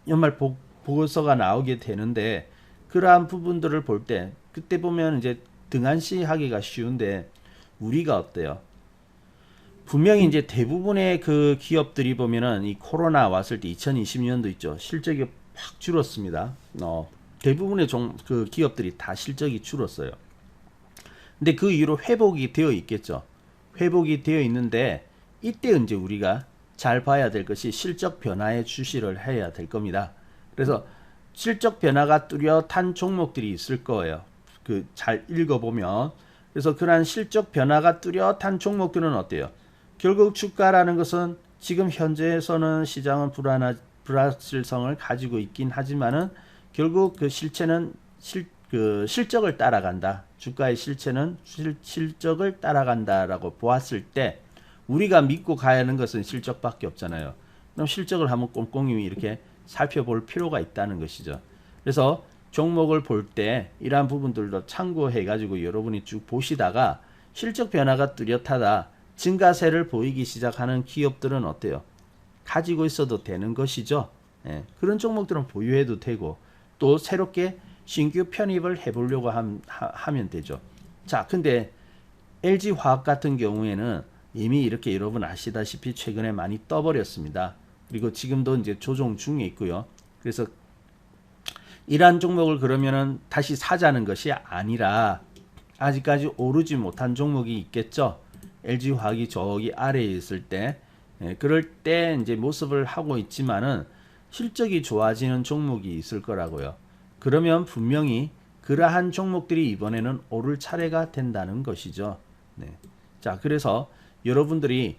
연말 보고서가 나오게 되는데 그러한 부분들을 볼 때 그때 보면 이제 등한시 하기가 쉬운데 우리가 어때요? 분명히 이제 대부분의 그 기업들이 보면은 이 코로나 왔을 때 2020년도 있죠. 실적이 확 줄었습니다. 대부분의 그 기업들이 다 실적이 줄었어요. 근데 그 이후로 회복이 되어 있겠죠. 회복이 되어 있는데 이때 이제 우리가 잘 봐야 될 것이 실적 변화에 주시를 해야 될 겁니다. 그래서 실적 변화가 뚜렷한 종목들이 있을 거예요. 그 잘 읽어보면. 그래서 그러한 실적 변화가 뚜렷한 종목들은 어때요? 결국 주가라는 것은 지금 현재에서는 시장은 불확실성을 가지고 있긴 하지만은 결국 그 실체는 실적을 따라간다. 주가의 실체는 실적을 따라간다라고 보았을 때 우리가 믿고 가야 하는 것은 실적밖에 없잖아요. 그럼 실적을 한번 꼼꼼히 이렇게 살펴볼 필요가 있다는 것이죠. 그래서 종목을 볼 때 이러한 부분들도 참고해 가지고 여러분이 쭉 보시다가 실적 변화가 뚜렷하다. 증가세를 보이기 시작하는 기업들은 어때요? 가지고 있어도 되는 것이죠. 예, 그런 종목들은 보유해도 되고 또 새롭게 신규 편입을 해보려고 하면 되죠. 자, 근데 LG화학 같은 경우에는 이미 이렇게 여러분 아시다시피 최근에 많이 떠버렸습니다. 그리고 지금도 이제 조정 중에 있고요. 그래서 이러한 종목을 그러면은 다시 사자는 것이 아니라 아직까지 오르지 못한 종목이 있겠죠. LG화학이 저기 아래에 있을 때, 그럴 때 이제 모습을 하고 있지만은 실적이 좋아지는 종목이 있을 거라고요. 그러면 분명히 그러한 종목들이 이번에는 오를 차례가 된다는 것이죠. 네. 자, 그래서 여러분들이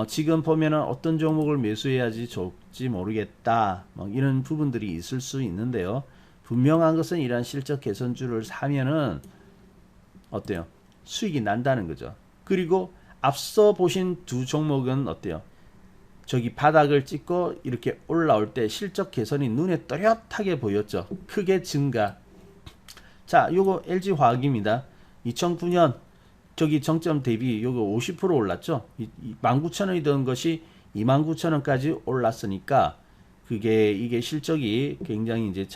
지금 보면은 어떤 종목을 매수해야지 좋을지 모르겠다. 뭐 이런 부분들이 있을 수 있는데요. 분명한 것은 이러한 실적 개선주를 사면은 어때요? 수익이 난다는 거죠. 그리고 앞서 보신 두 종목은 어때요? 저기 바닥을 찍고 이렇게 올라올 때 실적 개선이 눈에 또렷하게 보였죠. 크게 증가. 자, 요거 LG화학입니다. 2009년 저기 정점 대비 요거 50% 올랐죠. 19,000원이던 것이 29,000원까지 올랐으니까 이게 실적이 굉장히 이제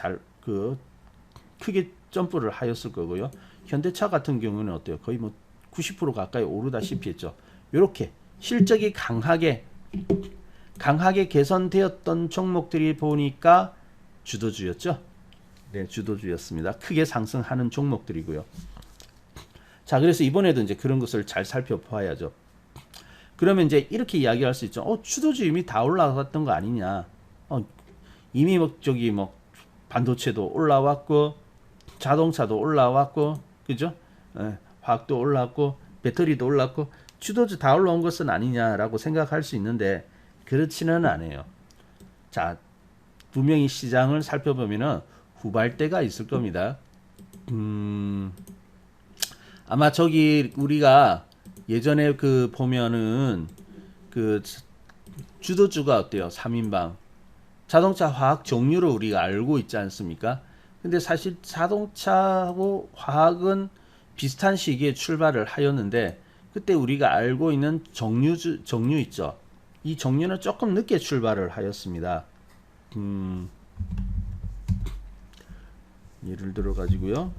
크게 점프를 하였을 거고요. 현대차 같은 경우는 어때요? 거의 뭐 90% 가까이 오르다시피 했죠. 요렇게 실적이 강하게 개선되었던 종목들이 보니까 주도주였죠. 네, 주도주였습니다. 크게 상승하는 종목들이고요. 자, 그래서 이번에도 이제 그런 것을 잘 살펴봐야죠. 그러면 이제 이렇게 이야기할 수 있죠. 주도주 이미 다 올라갔던 거 아니냐. 이미 뭐 반도체도 올라왔고, 자동차도 올라왔고, 그죠? 화학도 올라왔고, 배터리도 올랐고, 주도주 다 올라온 것은 아니냐라고 생각할 수 있는데, 그렇지는 않아요. 자, 분명히 시장을 살펴보면은 후발대가 있을 겁니다. 아마 저기 우리가 예전에 보면은 주도주가 어때요? 3인방. 자동차 화학 종류로 우리가 알고 있지 않습니까? 근데 사실 자동차하고 화학은 비슷한 시기에 출발을 하였는데 그때 우리가 알고 있는 정류 있죠. 이 정류는 조금 늦게 출발을 하였습니다. 예를 들어 가지고요.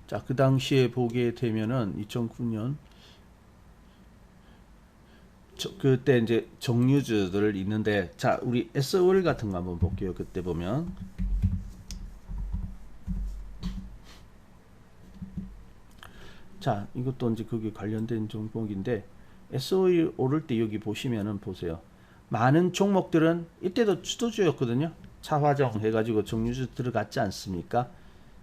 자, 그 당시에 보게 되면은 2009년 그때 이제 정류주들 있는데, 자, 우리 SOL 같은 거 한번 볼게요. 그때 보면 자, 이것도 이제 그게 관련된 종목인데 SOL 오를 때 여기 보시면은 보세요. 많은 종목들은 이때도 주도주였거든요. 차화정 해가지고 정류주 들어갔지 않습니까?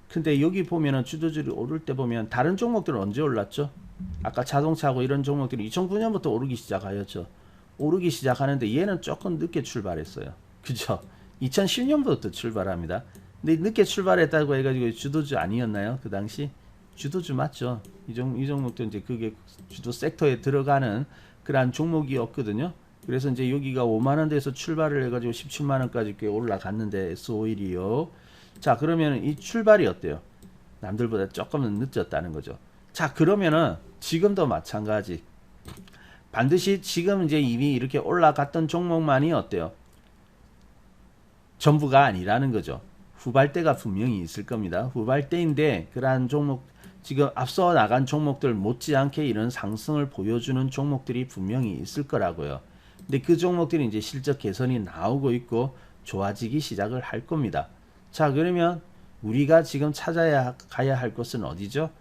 근데 여기 보면은 주도주를 오를 때 보면 다른 종목들은 언제 올랐죠? 아까 자동차하고 이런 종목들이 2009년부터 오르기 시작하였죠. 오르기 시작하는데 얘는 조금 늦게 출발했어요. 그죠? 2010년부터 출발합니다. 근데 늦게 출발했다고 해가지고 주도주 아니었나요? 그 당시? 주도주 맞죠? 이 종목도 이제 그게 주도 섹터에 들어가는 그러한 종목이었거든요. 그래서 이제 여기가 5만원대에서 출발을 해가지고 17만원까지 꽤 올라갔는데 S51이요. 자, 그러면 이 출발이 어때요? 남들보다 조금은 늦었다는 거죠. 자, 그러면은 지금도 마찬가지. 반드시 지금 이제 이미 이렇게 올라갔던 종목만이 어때요? 전부가 아니라는 거죠. 후발대가 분명히 있을 겁니다. 후발대인데 그러한 종목, 지금 앞서 나간 종목들 못지않게 이런 상승을 보여주는 종목들이 분명히 있을 거라고요. 근데 그 종목들이 이제 실적 개선이 나오고 있고 좋아지기 시작을 할 겁니다. 자, 그러면 우리가 지금 가야 할 것은 어디죠?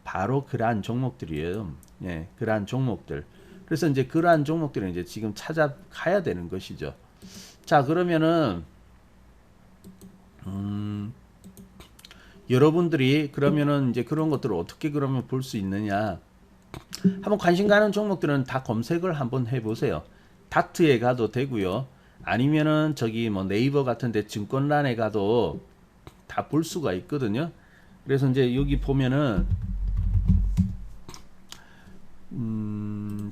바로 그러한 종목들이에요. 예, 그러한 종목들. 그래서 이제 그러한 종목들은 이제 지금 찾아가야 되는 것이죠. 자, 그러면은 여러분들이 그러면은 이제 그런 것들을 어떻게 그러면 볼 수 있느냐? 한번 관심 가는 종목들은 다 검색을 한번 해보세요. 다트에 가도 되고요. 아니면은 저기 뭐 네이버 같은데 증권란에 가도 다 볼 수가 있거든요. 그래서 이제 여기 보면은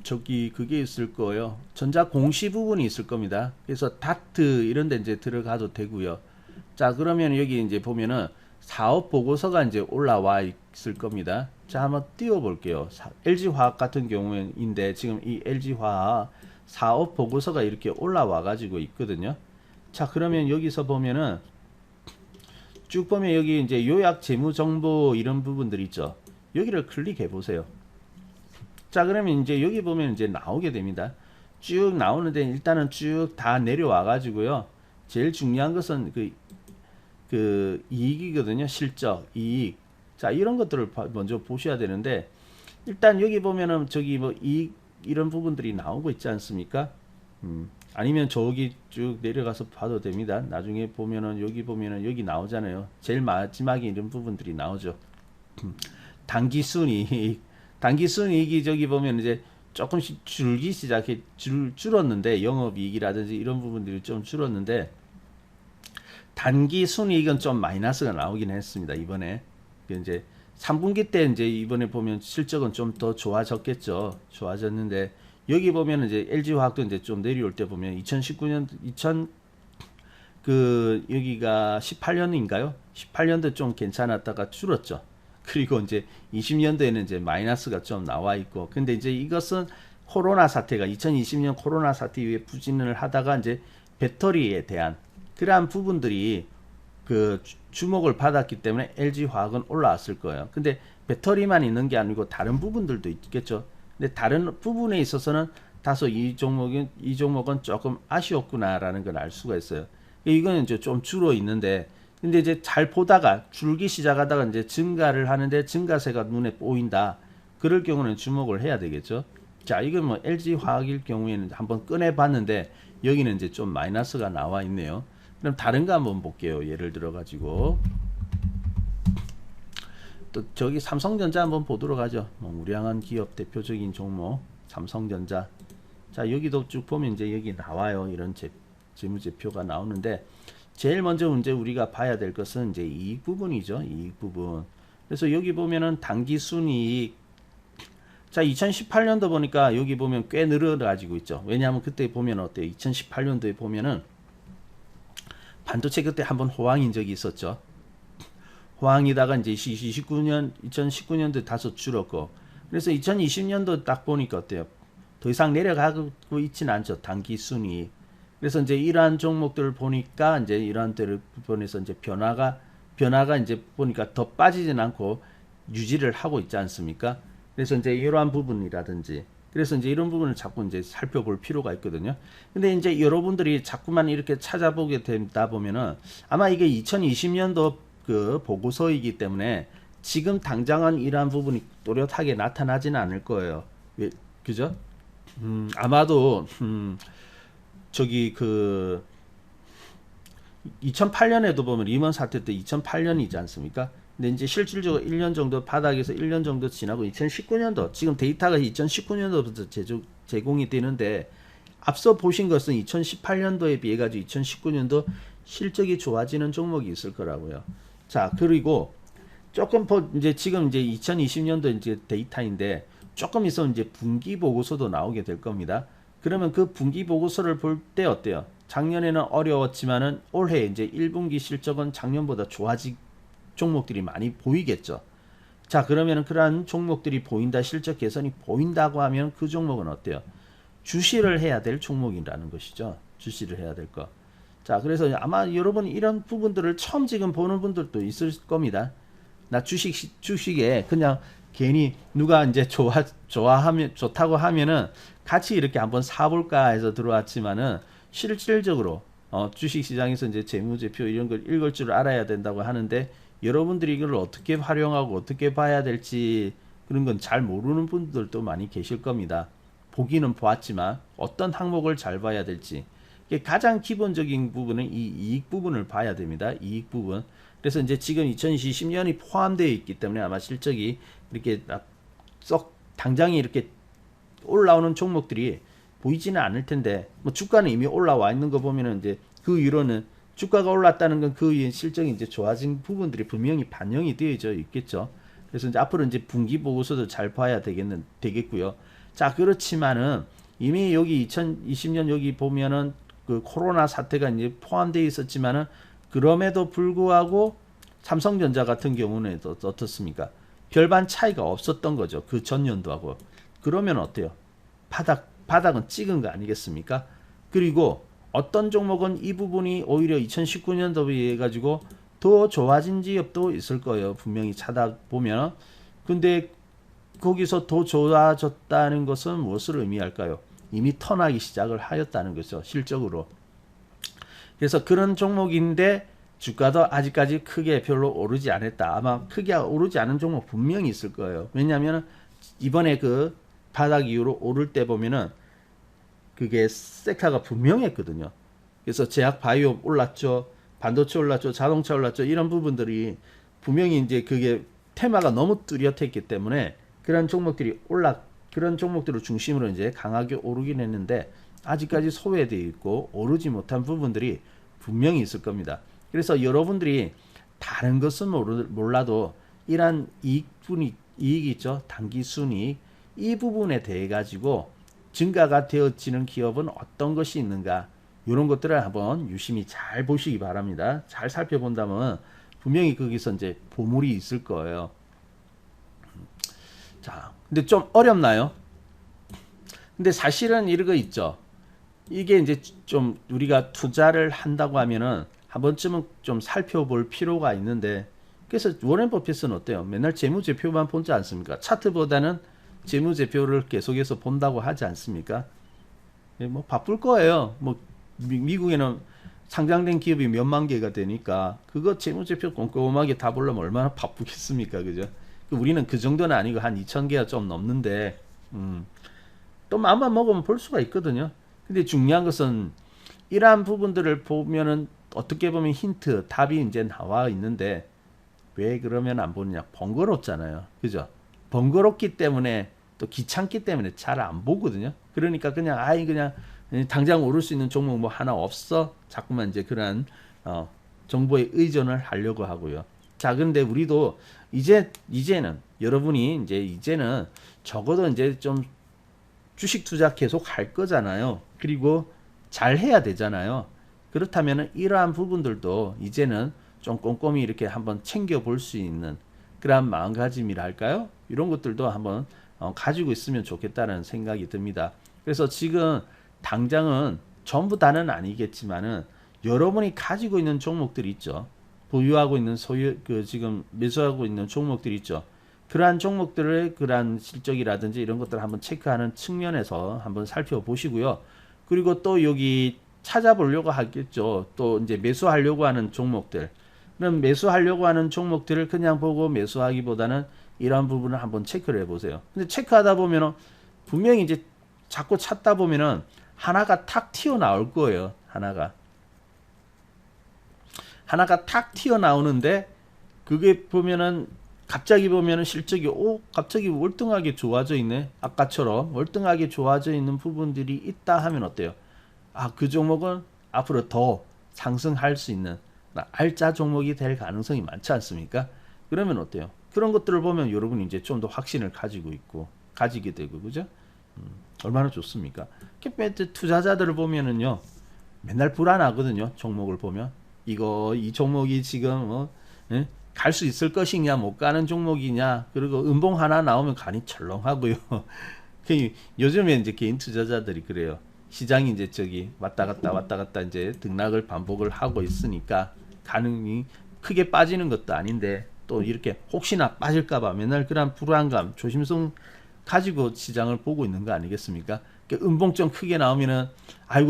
저기 그게 있을 거예요. 전자 공시 부분이 있을 겁니다. 그래서 다트 이런 데 이제 들어가도 되고요. 자, 그러면 여기 이제 보면은 사업 보고서가 이제 올라와 있을 겁니다. 자, 한번 띄워 볼게요. LG화학 같은 경우인데 지금 이 LG화학 사업 보고서가 이렇게 올라와 가지고 있거든요. 자, 그러면 여기서 보면은 쭉 보면 여기 이제 요약 재무 정보 이런 부분들 있죠. 여기를 클릭해 보세요. 자, 그러면 이제 여기 보면 이제 나오게 됩니다. 쭉 나오는데 일단은 쭉 다 내려와 가지고요. 제일 중요한 것은 그 이익이거든요. 실적, 이익. 자, 이런 것들을 먼저 보셔야 되는데 일단 여기 보면은 저기 뭐 이익 이런 부분들이 나오고 있지 않습니까? 아니면 저기 쭉 내려가서 봐도 됩니다. 나중에 보면은 여기 보면은 여기 나오잖아요. 제일 마지막에 이런 부분들이 나오죠. 단기 순이익. 단기 순이익이 저기 보면 이제 조금씩 줄기 시작해 줄었는데 영업이익이라든지 이런 부분들이 좀 줄었는데 단기 순이익은 좀 마이너스가 나오긴 했습니다. 이번에 이제 3분기 때 이제 이번에 보면 실적은 좀 더 좋아졌겠죠. 좋아졌는데 여기 보면 이제 LG화학도 이제 좀 내려올 때 보면 2019년 2000 그 여기가 18년인가요? 18년도 좀 괜찮았다가 줄었죠. 그리고 이제 20년도에는 이제 마이너스가 좀 나와 있고, 근데 이제 이것은 코로나 사태가 2020년 코로나 사태 이후에 부진을 하다가 이제 배터리에 대한 그러한 부분들이 그 주목을 받았기 때문에 LG화학은 올라왔을 거예요. 근데 배터리만 있는 게 아니고 다른 부분들도 있겠죠. 근데 다른 부분에 있어서는 다소 이 종목은 조금 아쉬웠구나라는 걸 알 수가 있어요. 이거는 이제 좀 줄어 있는데, 근데 이제 잘 보다가 줄기 시작하다가 이제 증가를 하는데 증가세가 눈에 보인다. 그럴 경우는 주목을 해야 되겠죠. 자, 이건 뭐 LG화학일 경우에는 한번 꺼내 봤는데 여기는 이제 좀 마이너스가 나와 있네요. 그럼 다른 거 한번 볼게요. 예를 들어 가지고 또 저기 삼성전자 한번 보도록 하죠. 뭐 우량한 기업 대표적인 종목 삼성전자. 자, 여기도 쭉 보면 이제 여기 나와요. 이런 재무제표가 나오는데 제일 먼저 이제 우리가 봐야 될 것은 이제 이익 부분이죠. 이익 부분. 그래서 여기 보면은 단기 순이익. 자, 2018년도 보니까 여기 보면 꽤 늘어가지고 있죠. 왜냐하면 그때 보면 어때요? 2018년도에 보면은 반도체 그때 한번 호황인 적이 있었죠. 호황이다가 이제 2019년도 다소 줄었고, 그래서 2020년도 딱 보니까 어때요? 더 이상 내려가고 있지는 않죠. 단기 순이익. 그래서 이제 이러한 종목들을 보니까 이제 이러한 때를 부분에서 이제 변화가 이제 보니까 더 빠지진 않고 유지를 하고 있지 않습니까? 그래서 이제 이러한 부분이라든지 그래서 이제 이런 부분을 자꾸 이제 살펴볼 필요가 있거든요. 근데 이제 여러분들이 자꾸만 이렇게 찾아보게 되다 보면은 아마 이게 2020년도 그 보고서이기 때문에 지금 당장은 이러한 부분이 또렷하게 나타나지는 않을 거예요. 왜, 그죠? 아마도 저기 그 2008년에도 보면 리먼 사태 때 2008년이지 않습니까? 근데 이제 실질적으로 1년 정도 바닥에서 1년 정도 지나고 2019년도 지금 데이터가 2019년도부터 제공이 되는데 앞서 보신 것은 2018년도에 비해 가지고 2019년도 실적이 좋아지는 종목이 있을 거라고요. 자, 그리고 조금 이제 지금 이제 2020년도 이제 데이터인데 조금 있으면 이제 분기 보고서도 나오게 될 겁니다. 그러면 그 분기 보고서를 볼 때 어때요? 작년에는 어려웠지만은 올해 이제 1분기 실적은 작년보다 좋아진 종목들이 많이 보이겠죠. 자, 그러면은 그러한 종목들이 보인다, 실적 개선이 보인다고 하면 그 종목은 어때요? 주시를 해야 될 종목이라는 것이죠. 주시를 해야 될 거. 자, 그래서 아마 여러분 이런 부분들을 처음 지금 보는 분들도 있을 겁니다. 나 주식에 그냥 괜히 누가 이제 좋아하면 좋다고 하면은 같이 이렇게 한번 사볼까 해서 들어왔지만은 실질적으로 주식시장에서 이제 재무제표 이런 걸 읽을 줄 알아야 된다고 하는데 여러분들이 이걸 어떻게 활용하고 어떻게 봐야 될지 그런 건 잘 모르는 분들도 많이 계실 겁니다. 보기는 보았지만 어떤 항목을 잘 봐야 될지. 이게 가장 기본적인 부분은 이 이익 부분을 봐야 됩니다. 이익 부분. 그래서 이제 지금 2020년이 포함되어 있기 때문에 아마 실적이 이렇게 썩 당장에 이렇게 올라오는 종목들이 보이지는 않을 텐데, 뭐 주가는 이미 올라와 있는 거 보면은 이제 그 위로는 주가가 올랐다는 건 그 실적이 이제 좋아진 부분들이 분명히 반영이 되어져 있겠죠. 그래서 이제 앞으로 이제 분기 보고서도 잘 봐야 되겠고요. 자, 그렇지만은 이미 여기 2020년 여기 보면은 그 코로나 사태가 이제 포함되어 있었지만은 그럼에도 불구하고 삼성전자 같은 경우는 어떻습니까? 별반 차이가 없었던 거죠. 그 전년도하고. 그러면 어때요? 바닥은 찍은 거 아니겠습니까? 그리고 어떤 종목은 이 부분이 오히려 2019년도에 비해 가지고 더 좋아진 지역도 있을 거예요. 분명히 찾아보면. 근데 거기서 더 좋아졌다는 것은 무엇을 의미할까요? 이미 턴하기 시작을 하였다는 거죠. 실적으로. 그래서 그런 종목인데 주가도 아직까지 크게 별로 오르지 않았다. 아마 크게 오르지 않은 종목 분명히 있을 거예요. 왜냐하면 이번에 그 바닥 이후로 오를 때 보면은 그게 섹터가 분명했거든요. 그래서 제약 바이오 올랐죠. 반도체 올랐죠. 자동차 올랐죠. 이런 부분들이 분명히 이제 그게 테마가 너무 뚜렷했기 때문에 그런 종목들을 중심으로 이제 강하게 오르긴 했는데 아직까지 소외되어 있고 오르지 못한 부분들이 분명히 있을 겁니다. 그래서 여러분들이 다른 것은 몰라도 이러한 이익이 있죠. 단기 순이익. 이 부분에 대해 가지고 증가가 되어지는 기업은 어떤 것이 있는가, 이런 것들을 한번 유심히 잘 보시기 바랍니다. 잘 살펴본다면 분명히 거기서 이제 보물이 있을 거예요. 자, 근데 좀 어렵나요? 근데 사실은 이런 거 있죠. 이게 이제 좀 우리가 투자를 한다고 하면은 한 번쯤은 좀 살펴볼 필요가 있는데, 그래서 워렌 버핏은 어때요? 맨날 재무제표만 보지 않습니까? 차트보다는 재무제표를 계속해서 본다고 하지 않습니까? 뭐 바쁠 거예요. 뭐 미국에는 상장된 기업이 몇만 개가 되니까 그거 재무제표 꼼꼼하게 다 보려면 얼마나 바쁘겠습니까, 그죠? 우리는 그 정도는 아니고 한 2,000개가 좀 넘는데, 또 마음만 먹으면 볼 수가 있거든요. 근데 중요한 것은 이러한 부분들을 보면은 어떻게 보면 힌트, 답이 이제 나와 있는데 왜 그러면 안 보느냐? 번거롭잖아요, 그죠? 번거롭기 때문에 또 귀찮기 때문에 잘 안 보거든요. 그러니까 그냥 그냥 당장 오를 수 있는 종목 뭐 하나 없어? 자꾸만 이제 그런 정보에 의존을 하려고 하고요. 자, 근데 우리도 이제는 여러분이 이제는 적어도 이제 좀 주식 투자 계속 할 거잖아요. 그리고 잘 해야 되잖아요. 그렇다면 이러한 부분들도 이제는 좀 꼼꼼히 이렇게 한번 챙겨 볼 수 있는 그런 마음가짐이라 할까요? 이런 것들도 한번 가지고 있으면 좋겠다는 생각이 듭니다. 그래서 지금 당장은 전부 다는 아니겠지만은 여러분이 가지고 있는 종목들이 있죠. 보유하고 있는 지금 매수하고 있는 종목들이 있죠. 그러한 종목들의 그러한 실적이라든지 이런 것들을 한번 체크하는 측면에서 한번 살펴보시고요. 그리고 또 여기 찾아보려고 하겠죠. 또 이제 매수하려고 하는 종목들. 그럼 매수하려고 하는 종목들을 그냥 보고 매수하기보다는 이러한 부분을 한번 체크를 해보세요. 근데 체크하다 보면은 분명히 이제 자꾸 찾다 보면은 하나가 탁 튀어나올 거예요. 하나가 탁 튀어나오는데 그게 보면은 갑자기 보면은 실적이 갑자기 월등하게 좋아져 있네. 아까처럼 월등하게 좋아져 있는 부분들이 있다 하면 어때요? 그 종목은 앞으로 더 상승할 수 있는 알짜 종목이 될 가능성이 많지 않습니까? 그러면 어때요? 그런 것들을 보면 여러분이 이제 좀 더 확신을 가지게 되고, 그죠? 얼마나 좋습니까? 투자자들을 보면은요, 맨날 불안하거든요. 종목을 보면. 이 종목이 지금 갈 수 있을 것이냐, 못 가는 종목이냐, 그리고 음봉 하나 나오면 간이 철렁하고요. 요즘에 이제 개인 투자자들이 그래요. 시장이 이제 왔다 갔다 이제 등락을 반복을 하고 있으니까 가능이 크게 빠지는 것도 아닌데 또 이렇게 혹시나 빠질까봐 맨날 그런 불안감, 조심성 가지고 시장을 보고 있는 거 아니겠습니까? 음봉 좀 크게 나오면은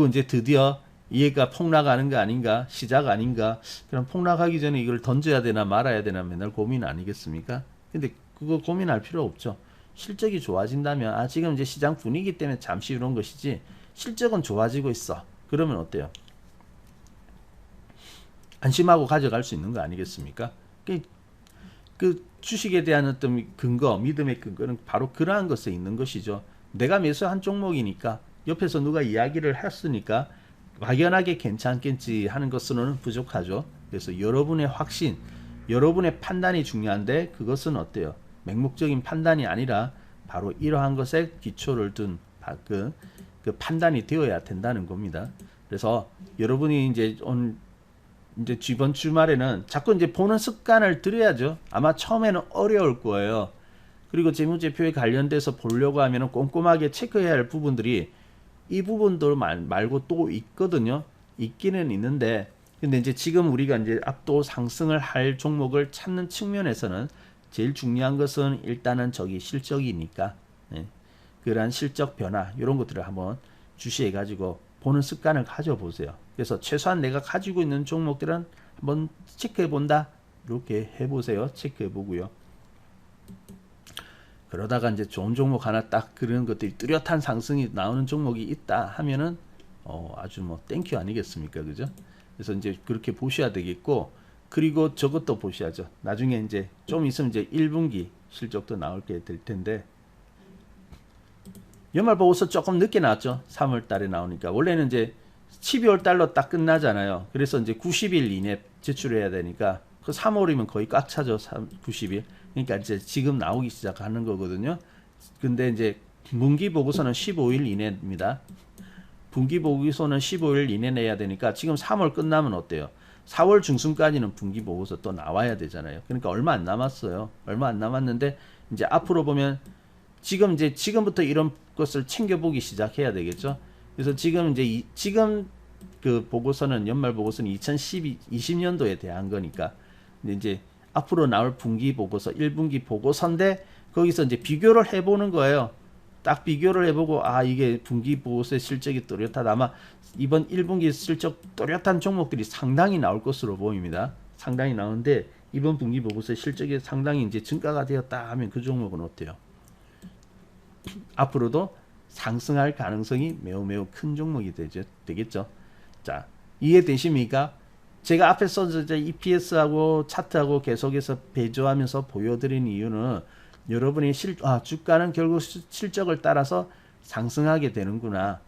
이제 드디어 얘가 폭락하는 거 아닌가, 시작 아닌가, 그럼 폭락하기 전에 이걸 던져야 되나 말아야 되나 맨날 고민 아니겠습니까? 근데 그거 고민할 필요 없죠. 실적이 좋아진다면 아 지금 이제 시장 분위기 때문에 잠시 이런 것이지 실적은 좋아지고 있어. 그러면 어때요? 안심하고 가져갈 수 있는 거 아니겠습니까? 그 주식에 대한 어떤 근거, 믿음의 근거는 바로 그러한 것에 있는 것이죠. 내가 매수한 종목이니까 옆에서 누가 이야기를 했으니까 막연하게 괜찮겠지 하는 것으로는 부족하죠. 그래서 여러분의 확신, 여러분의 판단이 중요한데 그것은 어때요? 맹목적인 판단이 아니라 바로 이러한 것에 기초를 둔 그 판단이 되어야 된다는 겁니다. 그래서 여러분이 이제 이번 주말에는 자꾸 이제 보는 습관을 들여야죠. 아마 처음에는 어려울 거예요. 그리고 재무제표에 관련돼서 보려고 하면 꼼꼼하게 체크해야 할 부분들이 이 부분들 말고 또 있거든요. 있기는 있는데, 근데 이제 지금 우리가 이제 압도 상승을 할 종목을 찾는 측면에서는 제일 중요한 것은 일단은 저기 실적이니까, 네. 그러한 실적 변화 이런 것들을 한번 주시해 가지고 보는 습관을 가져보세요. 그래서 최소한 내가 가지고 있는 종목들은 한번 체크해 본다. 이렇게 해보세요. 체크해 보고요. 그러다가 이제 좋은 종목 하나 딱 그런 것들이 뚜렷한 상승이 나오는 종목이 있다 하면은 아주 뭐 땡큐 아니겠습니까? 그죠? 그래서 이제 그렇게 보셔야 되겠고, 그리고 저것도 보셔야죠. 나중에 이제 좀 있으면 이제 1분기 실적도 나올게 될 텐데, 연말 보고서 조금 늦게 나왔죠. 3월 달에 나오니까. 원래는 이제 12월 달로 딱 끝나잖아요. 그래서 이제 90일 이내 제출해야 되니까 그 3월이면 거의 꽉 차죠. 90일. 그러니까 이제 지금 나오기 시작하는 거거든요. 근데 이제 분기 보고서는 15일 이내입니다. 분기 보고서는 15일 이내 내야 되니까 지금 3월 끝나면 어때요? 4월 중순까지는 분기 보고서 또 나와야 되잖아요. 그러니까 얼마 안 남았어요. 얼마 안 남았는데 이제 앞으로 보면 지금부터 이런 것을 챙겨보기 시작해야 되겠죠. 그래서 지금 지금 그 보고서는 연말 보고서는 2020년도에 대한 거니까 이제 앞으로 나올 분기 보고서 1분기 보고서인데 거기서 이제 비교를 해보는 거예요. 딱 비교를 해보고 아 이게 분기 보고서의 실적이 또렷하다. 아마 이번 1분기 실적 또렷한 종목들이 상당히 나올 것으로 보입니다. 상당히 나오는데 이번 분기 보고서의 실적이 상당히 이제 증가가 되었다 하면 그 종목은 어때요? 앞으로도 상승할 가능성이 매우 큰 종목이 되겠죠. 자, 이해되십니까? 제가 앞에서 이제 EPS하고 차트하고 계속해서 배조하면서 보여드린 이유는 여러분이 주가는 결국 실적을 따라서 상승하게 되는구나.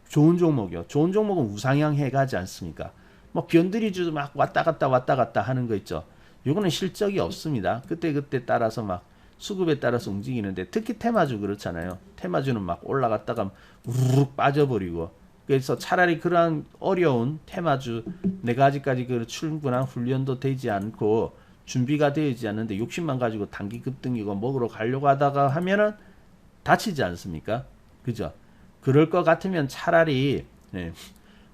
좋은 종목이요. 좋은 종목은 우상향 해가지 않습니까? 뭐 변두리주도 막 왔다 갔다 하는 거 있죠. 요거는 실적이 없습니다. 그때 따라서 막 수급에 따라서 움직이는데 특히 테마주 그렇잖아요. 테마주는 막 올라갔다가 우르륵 빠져버리고 그래서 차라리 그러한 어려운 테마주 내가 아직까지 그 충분한 훈련도 되지 않고 준비가 되지 않는데 욕심만 가지고 단기 급등이고 먹으러 가려고 하다가 하면은 다치지 않습니까? 그죠? 그럴 것 같으면 차라리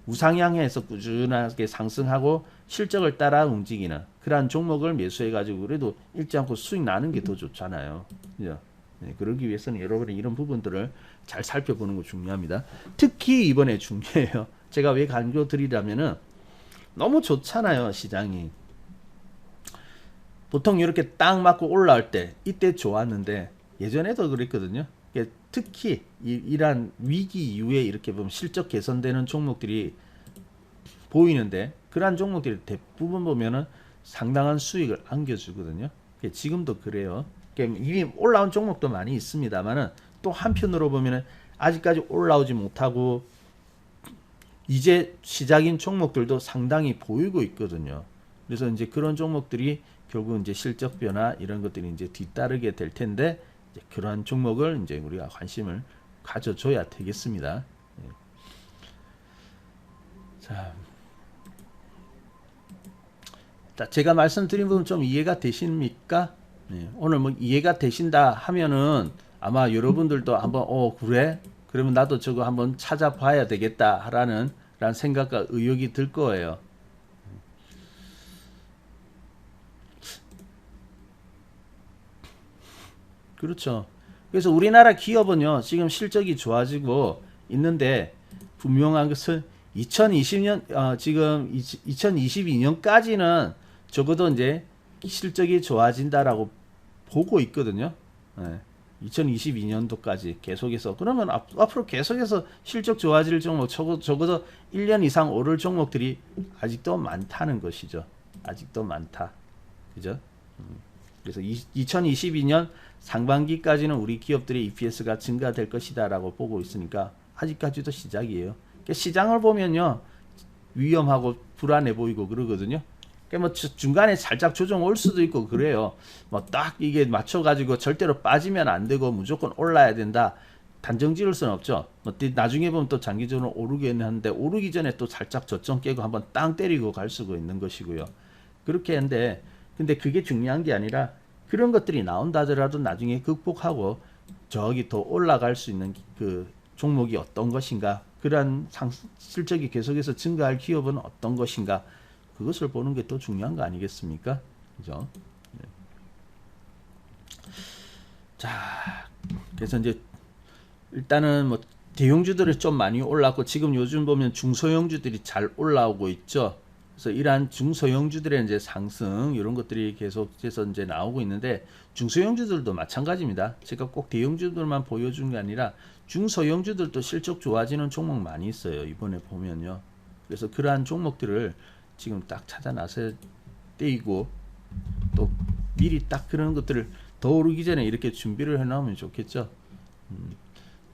우상향해서 꾸준하게 상승하고 실적을 따라 움직이는 그러한 종목을 매수해가지고 그래도 잃지 않고 수익 나는 게 더 좋잖아요. 그죠? 그러기 위해서는 여러분이 이런 부분들을 잘 살펴보는 거 중요합니다. 특히 이번에 중요해요. 제가 왜 강조드리냐면은 너무 좋잖아요, 시장이. 보통 이렇게 딱 맞고 올라올 때 이때 좋았는데 예전에도 그랬거든요. 특히 이러한 위기 이후에 이렇게 보면 실적 개선되는 종목들이 보이는데 그러한 종목들이 대부분 보면은 상당한 수익을 안겨주거든요. 지금도 그래요. 이미 올라온 종목도 많이 있습니다만은 또 한편으로 보면은 아직까지 올라오지 못하고 이제 시작인 종목들도 상당히 보이고 있거든요. 그래서 이제 그런 종목들이 결국 이제 실적 변화 이런 것들이 이제 뒤따르게 될 텐데 이제 그러한 종목을 이제 우리가 관심을 가져줘야 되겠습니다. 자, 제가 말씀드린 부분 좀 이해가 되십니까? 오늘 뭐 이해가 되신다 하면은 아마 여러분들도 한번 그래? 그러면 나도 저거 한번 찾아봐야 되겠다라는 생각과 의욕이 들 거예요. 그렇죠. 그래서 우리나라 기업은요, 지금 실적이 좋아지고 있는데, 분명한 것은 2020년, 지금 2022년까지는 적어도 이제 실적이 좋아진다라고 보고 있거든요. 네. 2022년도까지 계속해서. 그러면 앞으로 계속해서 실적 좋아질 종목, 적어도 1년 이상 오를 종목들이 아직도 많다는 것이죠. 아직도 많다. 그죠? 그래서 2022년 상반기까지는 우리 기업들의 EPS가 증가될 것이다라고 보고 있으니까 아직까지도 시작이에요. 그러니까 시장을 보면요, 위험하고 불안해 보이고 그러거든요. 그러니까 뭐 중간에 살짝 조정 올 수도 있고 그래요. 뭐 딱 이게 맞춰가지고 절대로 빠지면 안 되고 무조건 올라야 된다, 단정 지을 수는 없죠. 뭐 나중에 보면 또 장기적으로 오르긴 하는데, 오르기 전에 또 살짝 저점 깨고 한번 땅 때리고 갈 수가 있는 것이고요. 그렇게 했는데, 근데 그게 중요한 게 아니라 그런 것들이 나온다 하더라도 나중에 극복하고 저기 더 올라갈 수 있는 그 종목이 어떤 것인가, 그러한 실적이 계속해서 증가할 기업은 어떤 것인가, 그것을 보는 게 더 중요한 거 아니겠습니까? 그죠? 네. 자, 그래서 이제 일단은 뭐 대형주들이 좀 많이 올랐고, 지금 요즘 보면 중소형주들이 잘 올라오고 있죠. 그래서 이러한 중소형주들의 이제 상승, 이런 것들이 계속해서 이제 나오고 있는데, 중소형주들도 마찬가지입니다. 제가 꼭 대형주들만 보여준 게 아니라 중소형주들도 실적 좋아지는 종목 많이 있어요, 이번에 보면요. 그래서 그러한 종목들을 지금 딱 찾아 나서야 되고, 또 미리 딱 그런 것들을 더 오르기 전에 이렇게 준비를 해 놓으면 좋겠죠.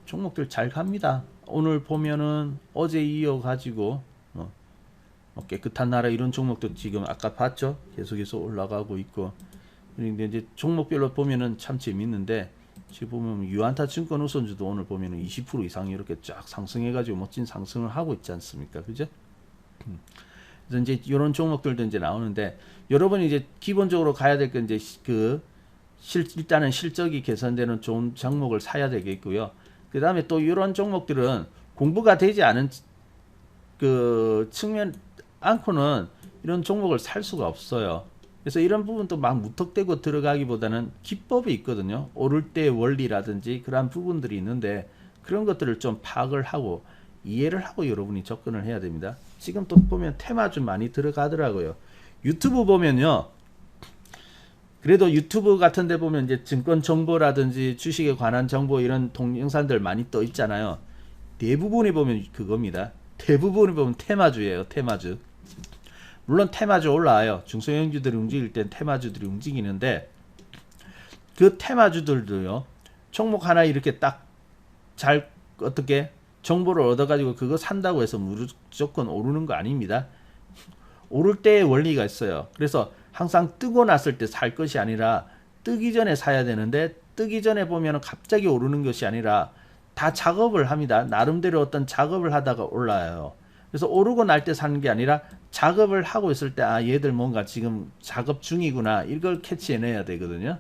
종목들 잘 갑니다. 오늘 보면은 어제 이어 가지고 깨끗한 나라 이런 종목도 지금 아까 봤죠? 계속해서 올라가고 있고. 그런데 이제 종목별로 보면은 참 재밌는데, 지금 보면 유안타 증권 우선주도 오늘 보면은 20% 이상 이렇게 쫙 상승해가지고 멋진 상승을 하고 있지 않습니까? 그죠? 그래서 이제 이런 종목들도 이제 나오는데, 여러분이 이제 기본적으로 가야 될 건 이제 일단은 실적이 개선되는 좋은 종목을 사야 되겠고요. 그 다음에 또 이런 종목들은 공부가 되지 않은 그 측면 않고는 이런 종목을 살 수가 없어요. 그래서 이런 부분도 막 무턱대고 들어가기보다는 기법이 있거든요. 오를 때 원리라든지 그러한 부분들이 있는데, 그런 것들을 좀 파악을 하고 이해를 하고 여러분이 접근을 해야 됩니다. 지금 또 보면 테마주 많이 들어가더라고요. 유튜브 보면요, 그래도 유튜브 같은 데 보면 이제 증권 정보라든지 주식에 관한 정보 이런 동영상들 많이 떠 있잖아요. 대부분이 보면 그겁니다. 대부분이 보면 테마주예요. 테마주. 물론 테마주 올라와요. 중소형주들이 움직일 땐 테마주들이 움직이는데, 그 테마주들도요, 종목 하나 이렇게 딱 잘 어떻게 정보를 얻어가지고 그거 산다고 해서 무조건 오르는 거 아닙니다. 오를 때의 원리가 있어요. 그래서 항상 뜨고 났을 때 살 것이 아니라 뜨기 전에 사야 되는데, 뜨기 전에 보면 갑자기 오르는 것이 아니라 다 작업을 합니다. 나름대로 어떤 작업을 하다가 올라요. 그래서 오르고 날 때 사는 게 아니라 작업을 하고 있을 때, 아, 얘들 뭔가 지금 작업 중이구나, 이걸 캐치해내야 되거든요.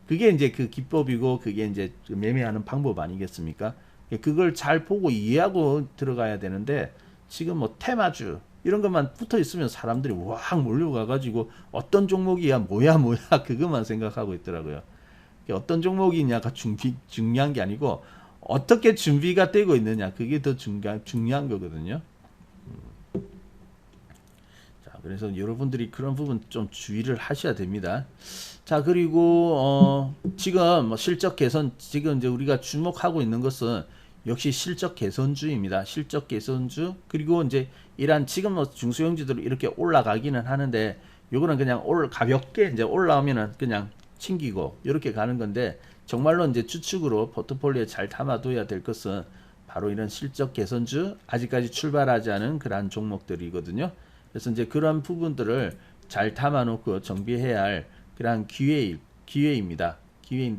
그게 이제 그 기법이고, 그게 이제 매매하는 방법 아니겠습니까? 그걸 잘 보고 이해하고 들어가야 되는데, 지금 뭐 테마주 이런 것만 붙어 있으면 사람들이 확 몰려가가지고 어떤 종목이야, 뭐야 그것만 생각하고 있더라고요. 어떤 종목이냐가 중요한 게 아니고 어떻게 준비가 되고 있느냐, 그게 더 중요한 거거든요. 자, 그래서 여러분들이 그런 부분 좀 주의를 하셔야 됩니다. 자, 그리고 지금 뭐 실적 개선, 지금 이제 우리가 주목하고 있는 것은 역시 실적 개선주입니다. 실적 개선주. 그리고 이제 이런 지금 뭐 중소형주들이 이렇게 올라가기는 하는데, 요거는 그냥 가볍게 이제 올라오면은 그냥 챙기고 이렇게 가는 건데, 정말로 이제 추측으로 포트폴리오에 잘 담아둬야 될 것은 바로 이런 실적 개선주, 아직까지 출발하지 않은 그러한 종목들이거든요. 그래서 이제 그런 부분들을 잘 담아놓고 정비해야 할 그러한 기회입니다. 기회인데